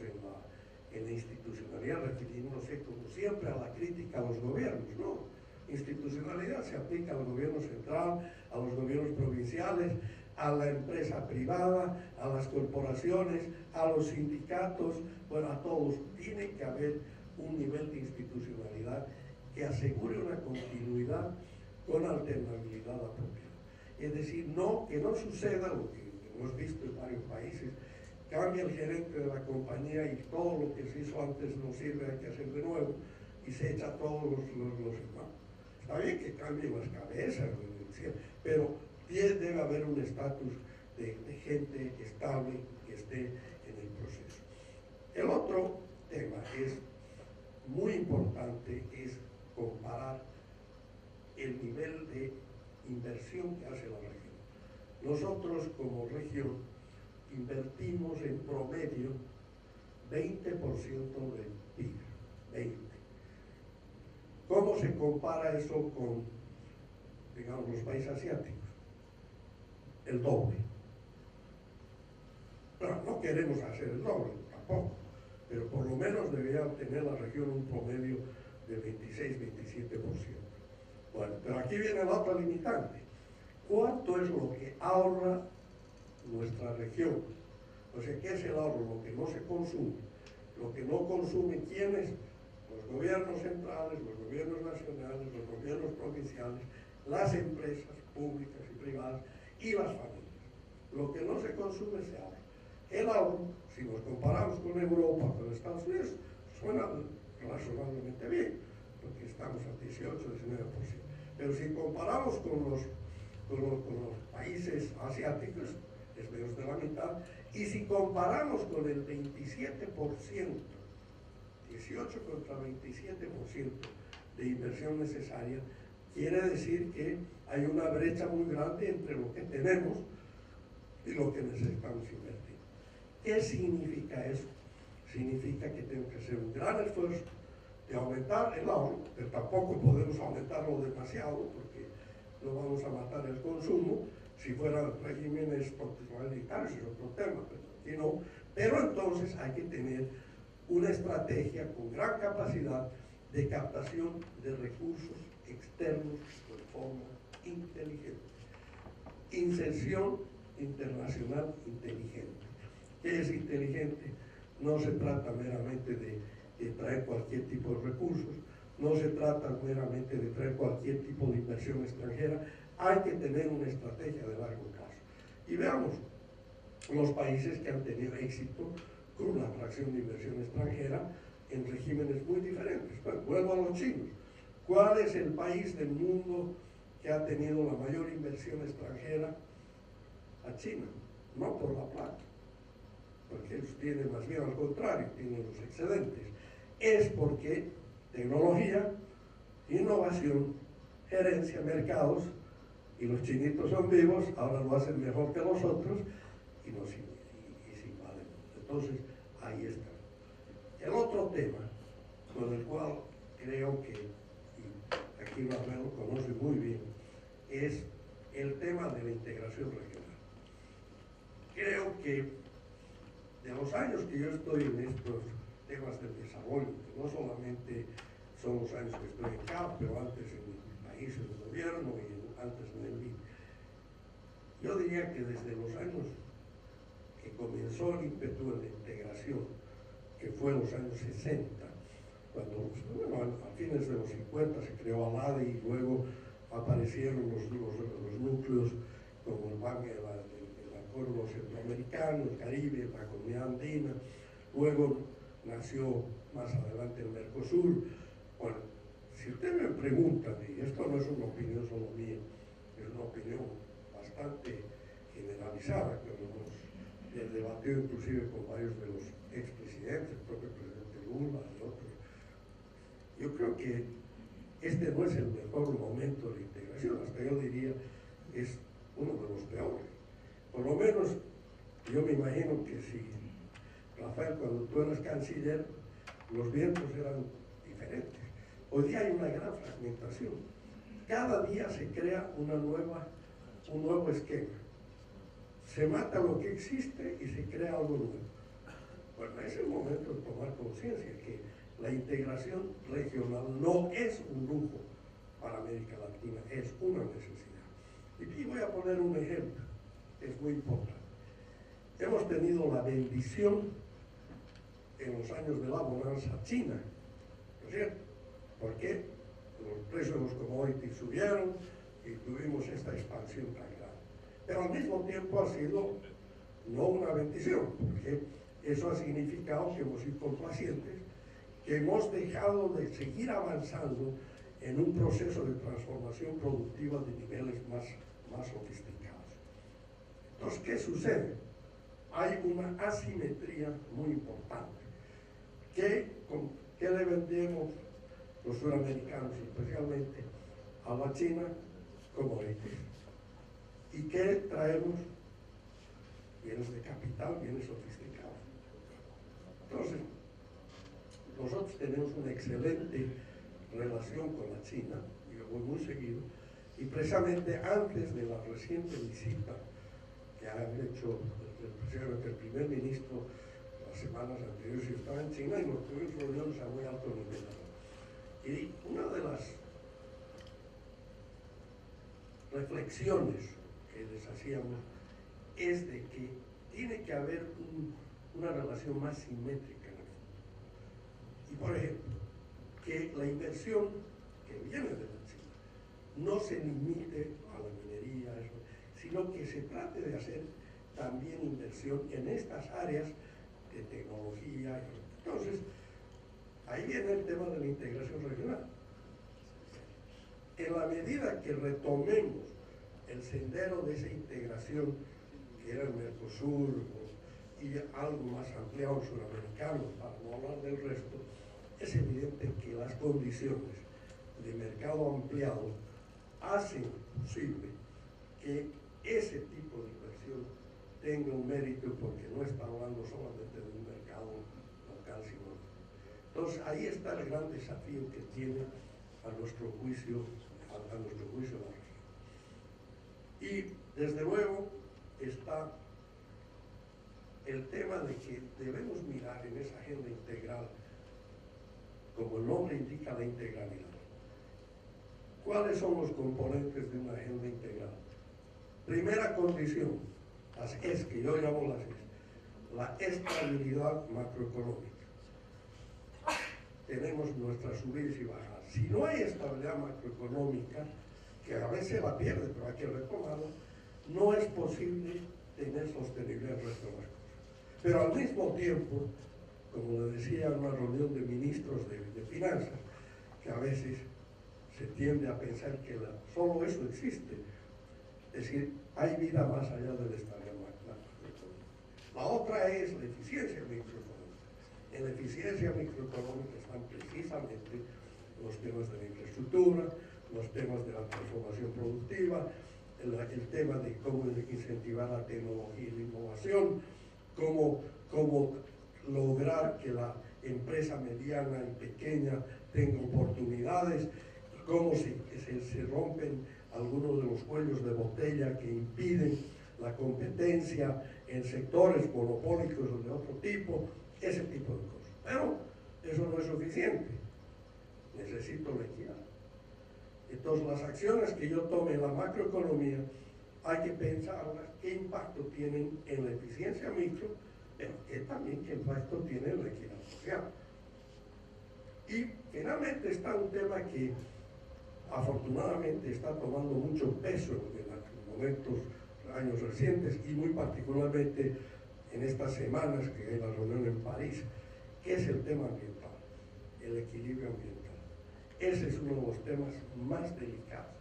en la institucionalidad, refiriéndonos como siempre a la crítica a los gobiernos, no. Institucionalidad se aplica al gobierno central, a los gobiernos provinciales, a la empresa privada, a las corporaciones, a los sindicatos, bueno, a todos. Tiene que haber un nivel de institucionalidad que asegure una continuidad con alternabilidad a la propiedad. Es decir, que no suceda lo que hemos visto en varios países, cambia el gerente de la compañía y todo lo que se hizo antes no sirve, hay que hacer de nuevo, y se echa a todos los hermanos. Está bien que cambien las cabezas, pero debe haber un estatus de gente estable que esté en el proceso. El otro tema es muy importante, es comparar el nivel de inversión que hace la región. Nosotros como región invertimos en promedio 20% del PIB, 20%. ¿Cómo se compara eso con, digamos, los países asiáticos? El doble. Pero no queremos hacer el doble, tampoco, pero por lo menos debería tener la región un promedio de 26-27%. Bueno, pero aquí viene la otra limitante. ¿Cuánto es lo que ahorra nuestra región? O sea, ¿qué es el ahorro? Lo que no se consume. Lo que no consume, ¿quiénes? Los gobiernos centrales, los gobiernos nacionales, los gobiernos provinciales, las empresas públicas y privadas y las familias. Lo que no se consume se ahorra. El ahorro, si nos comparamos con Europa, con Estados Unidos, suena razonablemente bien, porque estamos al 18-19%. Pero si comparamos con los países asiáticos, es menos de la mitad, y si comparamos con el 27%, 18 contra 27% de inversión necesaria, quiere decir que hay una brecha muy grande entre lo que tenemos y lo que necesitamos invertir. ¿Qué significa eso? Significa que tengo que hacer un gran esfuerzo de aumentar el ahorro, pero tampoco podemos aumentarlo demasiado porque no vamos a matar el consumo. Si fueran regímenes totalitarios es otro tema, pero aquí no. Pero entonces hay que tener una estrategia con gran capacidad de captación de recursos externos de forma inteligente. Inserción internacional inteligente. ¿Qué es inteligente? No se trata meramente de traer cualquier tipo de recursos, no se trata meramente de traer cualquier tipo de inversión extranjera, hay que tener una estrategia de largo plazo. Y veamos los países que han tenido éxito con la atracción de inversión extranjera en regímenes muy diferentes. Bueno, vuelvo a los chinos. ¿Cuál es el país del mundo que ha tenido la mayor inversión extranjera? A China, no por la plata, porque ellos tienen más bien al contrario, tienen los excedentes. Es porque tecnología, innovación, gerencia, mercados, y los chinitos son vivos, ahora lo hacen mejor que los otros y se invaden. Entonces, ahí está. El otro tema con el cual creo que, y aquí Rafael lo conoce muy bien, es el tema de la integración regional. Creo que de los años que yo estoy en estos temas del desarrollo, que no solamente son los años que estoy en CAP, pero antes en mis países de gobierno y antes en el BID, yo diría que desde los años que comenzó el ímpetu de la integración, que fue en los años 60, cuando, bueno, a fines de los 50 se creó ALADE y luego aparecieron los núcleos como el Acuerdo Centroamericano, el Caribe, la Comunidad Andina, luego nació más adelante el Mercosur, Bueno, si usted me pregunta, y esto no es una opinión solo mía, es una opinión bastante generalizada, que hemos debatido inclusive con varios de los expresidentes, el propio presidente Lula y otros. Yo creo que este no es el mejor momento de integración, hasta yo diría es uno de los peores. Por lo menos yo me imagino que si, Rafael, cuando tú eras canciller, los vientos eran diferentes. Hoy día hay una gran fragmentación. Cada día se crea un nuevo esquema. Se mata lo que existe y se crea algo nuevo. Bueno, es el momento de tomar conciencia que la integración regional no es un lujo para América Latina, es una necesidad. Y voy a poner un ejemplo, que es muy importante. Hemos tenido la bendición en los años de la bonanza china, ¿no es cierto? ¿Por qué? Los precios de los commodities subieron y tuvimos esta expansión tan grande. Pero al mismo tiempo ha sido no una bendición, porque eso ha significado que hemos sido complacientes, que hemos dejado de seguir avanzando en un proceso de transformación productiva de niveles más sofisticados. Entonces, ¿qué sucede? Hay una asimetría muy importante. ¿Qué le vendemos los suramericanos, especialmente a la China, commodities? ¿Y qué traemos? Bienes de capital, bienes sofisticados. Entonces, nosotros tenemos una excelente relación con la China, y yo voy muy seguido, y precisamente antes de la reciente visita que ha hecho el primer ministro las semanas anteriores, yo estaba en China y nos tuvimos reuniones a muy alto nivel. Y una de las reflexiones que les hacíamos es de que tiene que haber una relación más simétrica en el futuro. Y por ejemplo, que la inversión que viene de la China no se limite a la minería, sino que se trate de hacer también inversión en estas áreas de tecnología. Entonces, ahí viene el tema de la integración regional. En la medida que retomemos el sendero de esa integración, que era el Mercosur, y algo más ampliado suramericano, para no hablar del resto, es evidente que las condiciones de mercado ampliado hacen posible que ese tipo de inversión tenga un mérito, porque no está hablando solamente de un mercado local, sino. Entonces ahí está el gran desafío que tiene a nuestro juicio la región. Y desde luego está el tema de que debemos mirar en esa agenda integral, como el nombre indica, la integralidad. ¿Cuáles son los componentes de una agenda integral? Primera condición, las es, que yo llamo las es, la estabilidad macroeconómica. Tenemos nuestras subidas y bajadas. Si no hay estabilidad macroeconómica, que a veces la pierde, pero hay que retomarla, no es posible tener sostenibilidad el resto de las cosas. Pero al mismo tiempo, como le decía en una reunión de ministros de finanzas, que a veces se tiende a pensar que solo eso existe. Es decir, hay vida más allá de la estabilidad macroeconómica. La otra es la eficiencia microeconómica. En la eficiencia microeconómica están precisamente los temas de la infraestructura, los temas de la transformación productiva, el tema de cómo incentivar la tecnología y la innovación, cómo lograr que la empresa mediana y pequeña tenga oportunidades, cómo se rompen algunos de los cuellos de botella que impiden la competencia en sectores monopólicos o de otro tipo, ese tipo de cosas. Pero eso no es suficiente, necesito la equidad. Entonces, las acciones que yo tome en la macroeconomía hay que pensarlas qué impacto tienen en la eficiencia micro, pero también qué impacto tienen en la equidad social. Y finalmente está un tema que afortunadamente está tomando mucho peso en los momentos, años recientes, y muy particularmente en estas semanas que hay la reunión en París, que es el tema ambiental, el equilibrio ambiental. ese es uno de los temas más delicados.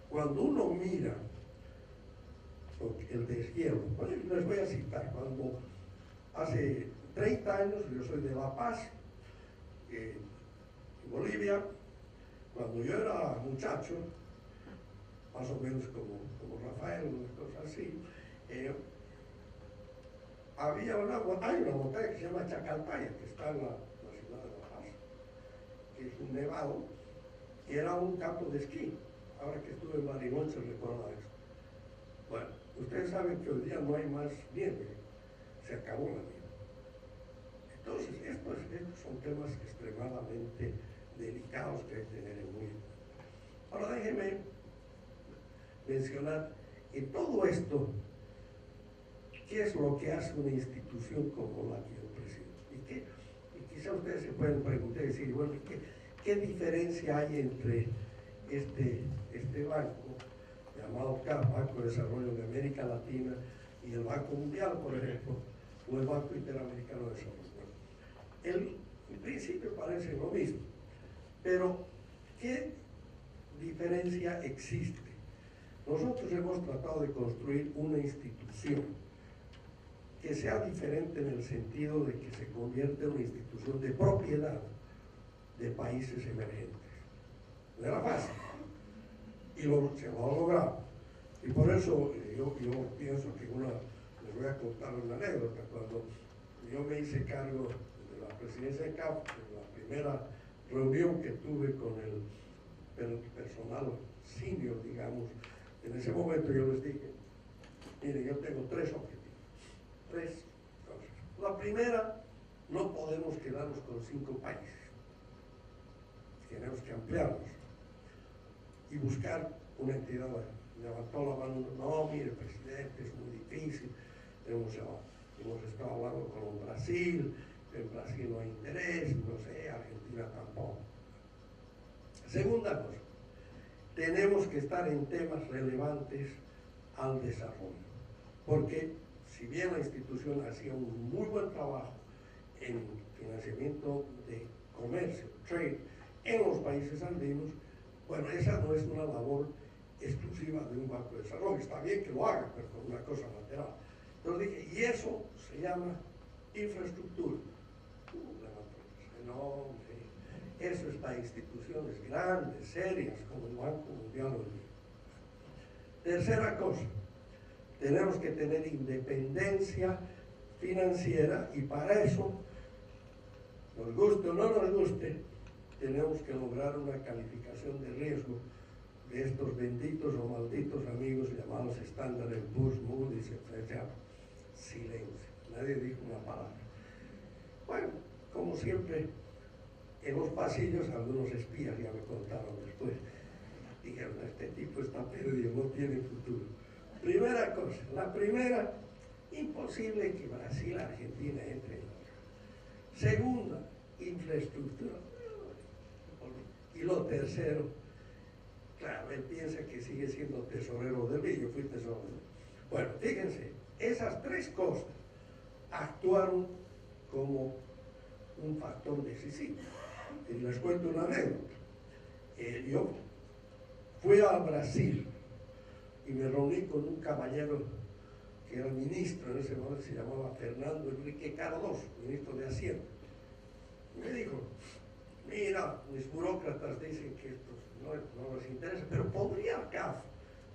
Cuando uno mira el deshielo, bueno, les voy a citar, cuando hace 30 años, yo soy de La Paz, en Bolivia, cuando yo era muchacho, más o menos como Rafael, una cosa así, hay una montaña que se llama Chacaltaya, que está en la ciudad de La Paz, que es un nevado, y era un campo de esquí. Ahora que estuve en Bariloche recuerda eso. Bueno, ustedes saben que hoy día no hay más nieve, se acabó la nieve. Entonces, estos son temas extremadamente delicados que hay que tener en cuenta. Ahora déjenme mencionar en todo esto, ¿qué es lo que hace una institución como la que yo presido? Y quizá ustedes se pueden preguntar y decir, bueno, ¿qué diferencia hay entre este banco, llamado CAF, Banco de Desarrollo de América Latina, y el Banco Mundial, por ejemplo, o el Banco Interamericano de Desarrollo? En principio parece lo mismo, pero ¿qué diferencia existe? Nosotros hemos tratado de construir una institución que sea diferente en el sentido de que se convierte en una institución de propiedad de países emergentes. No era fácil, y se lo ha logrado. Y por eso yo pienso que les voy a contar una anécdota. Cuando yo me hice cargo de la presidencia de CAF, en la primera reunión que tuve con el personal senior, digamos, en ese momento yo les dije, miren, yo tengo 3 objetivos, 3 cosas. La primera, no podemos quedarnos con 5 países, tenemos que ampliarnos y buscar una entidad. Levantó la mano, no, mire, presidente, es muy difícil, hemos estado hablando con Brasil, en Brasil no hay interés, no sé, Argentina tampoco. Segunda cosa, tenemos que estar en temas relevantes al desarrollo, porque si bien la institución hacía un muy buen trabajo en financiamiento de comercio, trade, en los países andinos, bueno, esa no es una labor exclusiva de un banco de desarrollo. Está bien que lo haga, pero con una cosa lateral. Entonces dije, y eso se llama infraestructura. No, eso es para instituciones grandes, serias, como el Banco Mundial. Tercera cosa, tenemos que tener independencia financiera, y para eso, nos guste o no nos guste, tenemos que lograr una calificación de riesgo de estos benditos o malditos amigos llamados Standard & Poor's, Moody's, etc. Silencio, nadie dijo una palabra. Bueno, como siempre, en los pasillos algunos espías ya me contaron después, dijeron, este tipo está perdido, no tiene futuro. Primera cosa, la primera, imposible que Brasil, Argentina entre en la. Segunda, infraestructura. Y lo tercero, claro, él piensa que sigue siendo tesorero del BID, yo fui tesorero. Bueno, fíjense, esas 3 cosas actuaron como un factor decisivo. Y les cuento una anécdota. Yo fui a Brasil y me reuní con un caballero que era ministro en ese momento, se llamaba Fernando Enrique Cardoso, ministro de Hacienda. Y me dijo, mira, mis burócratas dicen que esto no les interesa, pero ¿podría CAF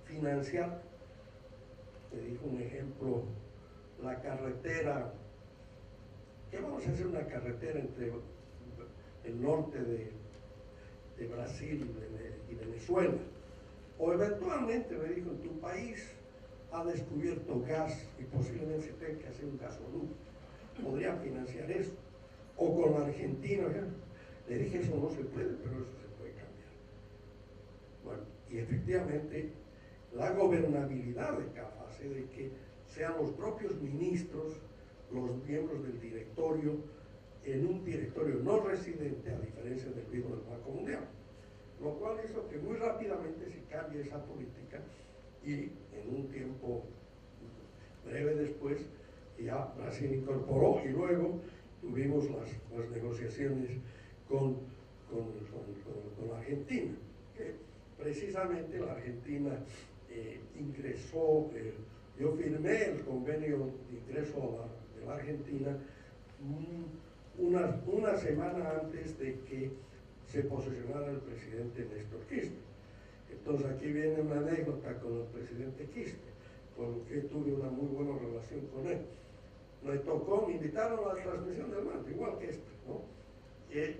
financiar? Me dijo un ejemplo, la carretera, ¿qué vamos a hacer una carretera entre el norte de Brasil y Venezuela? O eventualmente, me dijo, en tu país ha descubierto gas y posiblemente se tenga que hacer un gasoducto, ¿podría financiar eso? O con la Argentina, ¿ya? Le dije, eso no se puede, pero eso se puede cambiar. Bueno, y efectivamente, la gobernabilidad de CAF hace de que sean los propios ministros, los miembros del directorio, en un directorio no residente, a diferencia del BID del Banco Mundial. Lo cual hizo que muy rápidamente se cambie esa política, y en un tiempo breve después ya Brasil incorporó, y luego tuvimos las negociaciones con con Argentina, que precisamente la Argentina ingresó, yo firmé el convenio de ingreso de la Argentina una semana antes de que se posesionara el presidente Néstor Kirchner. Entonces aquí viene una anécdota con el presidente Kirchner, con el que tuve una muy buena relación con él. Me tocó, me invitaron a la transmisión del mando, igual que este, ¿no?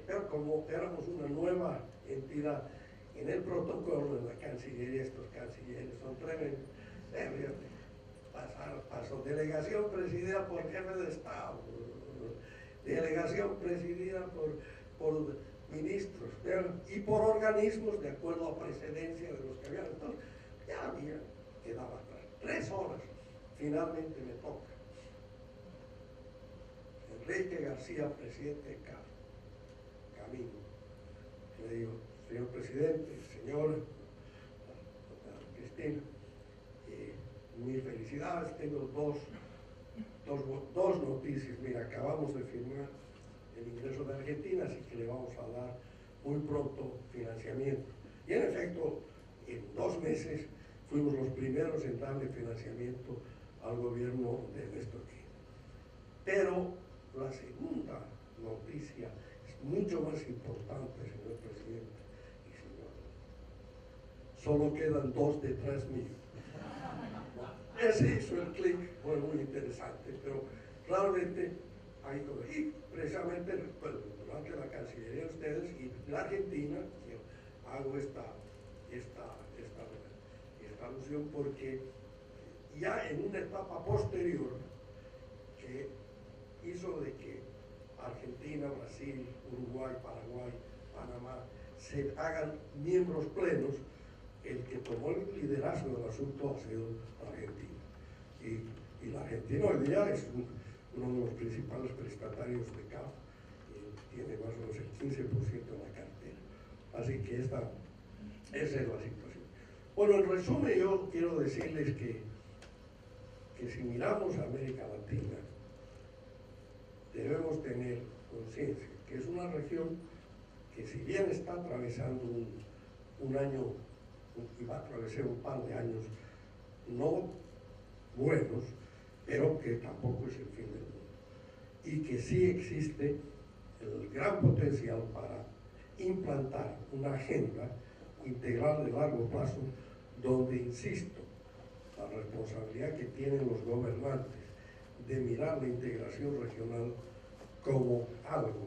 Pero como éramos una nueva entidad en el protocolo de la Cancillería, estos cancilleres son tremendos, pasó delegación presidida por jefe de Estado, delegación presidida por ministros y por organismos de acuerdo a precedencia de los que habían. Entonces ya había, quedaba atrás. 3 horas, finalmente me toca. Enrique García, presidente de CAF, camino. Le digo, señor presidente, señora Cristina, mis felicidades, tengo dos noticias. Mira, acabamos de firmar el ingreso de Argentina, así que le vamos a dar muy pronto financiamiento. Y en efecto, en 2 meses fuimos los primeros en darle financiamiento al gobierno de Néstor Kirchner. Pero la segunda noticia es mucho más importante, señor presidente y señora. Solo quedan 2 detrás mío. Ese hizo el clic, fue muy interesante, pero realmente y precisamente durante la Cancillería de ustedes y la Argentina, yo hago esta alusión porque ya en una etapa posterior que hizo de que Argentina, Brasil, Uruguay, Paraguay, Panamá se hagan miembros plenos, el que tomó el liderazgo del asunto ha sido Argentina. Y la Argentina hoy día es uno de los principales prestatarios de CAF, tiene más o menos el 15% de la cartera. Así que esa es la situación. Bueno, en resumen yo quiero decirles que si miramos a América Latina, debemos tener conciencia que es una región que si bien está atravesando un año, y va a atravesar un par de años no buenos, pero que tampoco es el fin del mundo. Y que sí existe el gran potencial para implantar una agenda integral de largo plazo, donde, insisto, la responsabilidad que tienen los gobernantes de mirar la integración regional como algo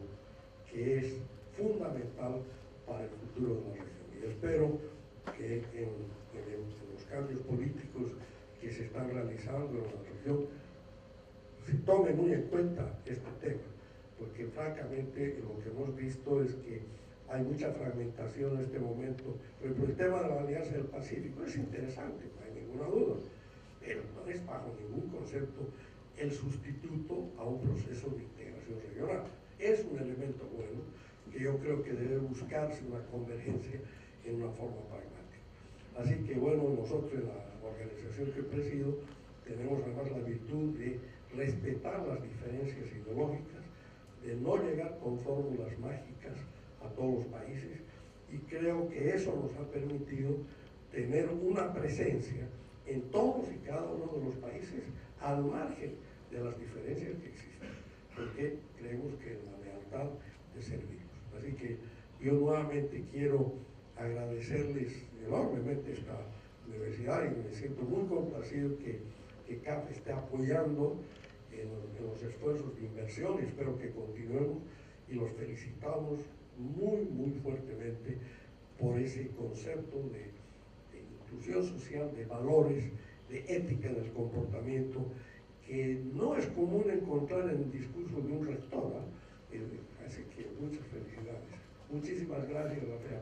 que es fundamental para el futuro de la región. Y espero que en los cambios políticos que se están realizando en la región se tome muy en cuenta este tema, porque francamente lo que hemos visto es que hay mucha fragmentación en este momento. Pero el tema de la Alianza del Pacífico es interesante, no hay ninguna duda, pero no es bajo ningún concepto el sustituto a un proceso de integración regional. Es un elemento bueno que yo creo que debe buscarse una convergencia en una forma pragmática. Así que bueno, nosotros en la organización que presido tenemos además la virtud de respetar las diferencias ideológicas, de no llegar con fórmulas mágicas a todos los países, y creo que eso nos ha permitido tener una presencia en todos y cada uno de los países al margen de las diferencias que existen, porque creemos que en la lealtad de servirlos. Así que yo nuevamente quiero agradecerles enormemente esta universidad y me siento muy complacido que CAF esté apoyando en los esfuerzos de inversión, y espero que continuemos, y los felicitamos muy fuertemente por ese concepto de inclusión social, de valores, de ética del comportamiento, que no es común encontrar en el discurso de un rector, ¿eh? Así que muchas felicidades. Muchísimas gracias, Rafael.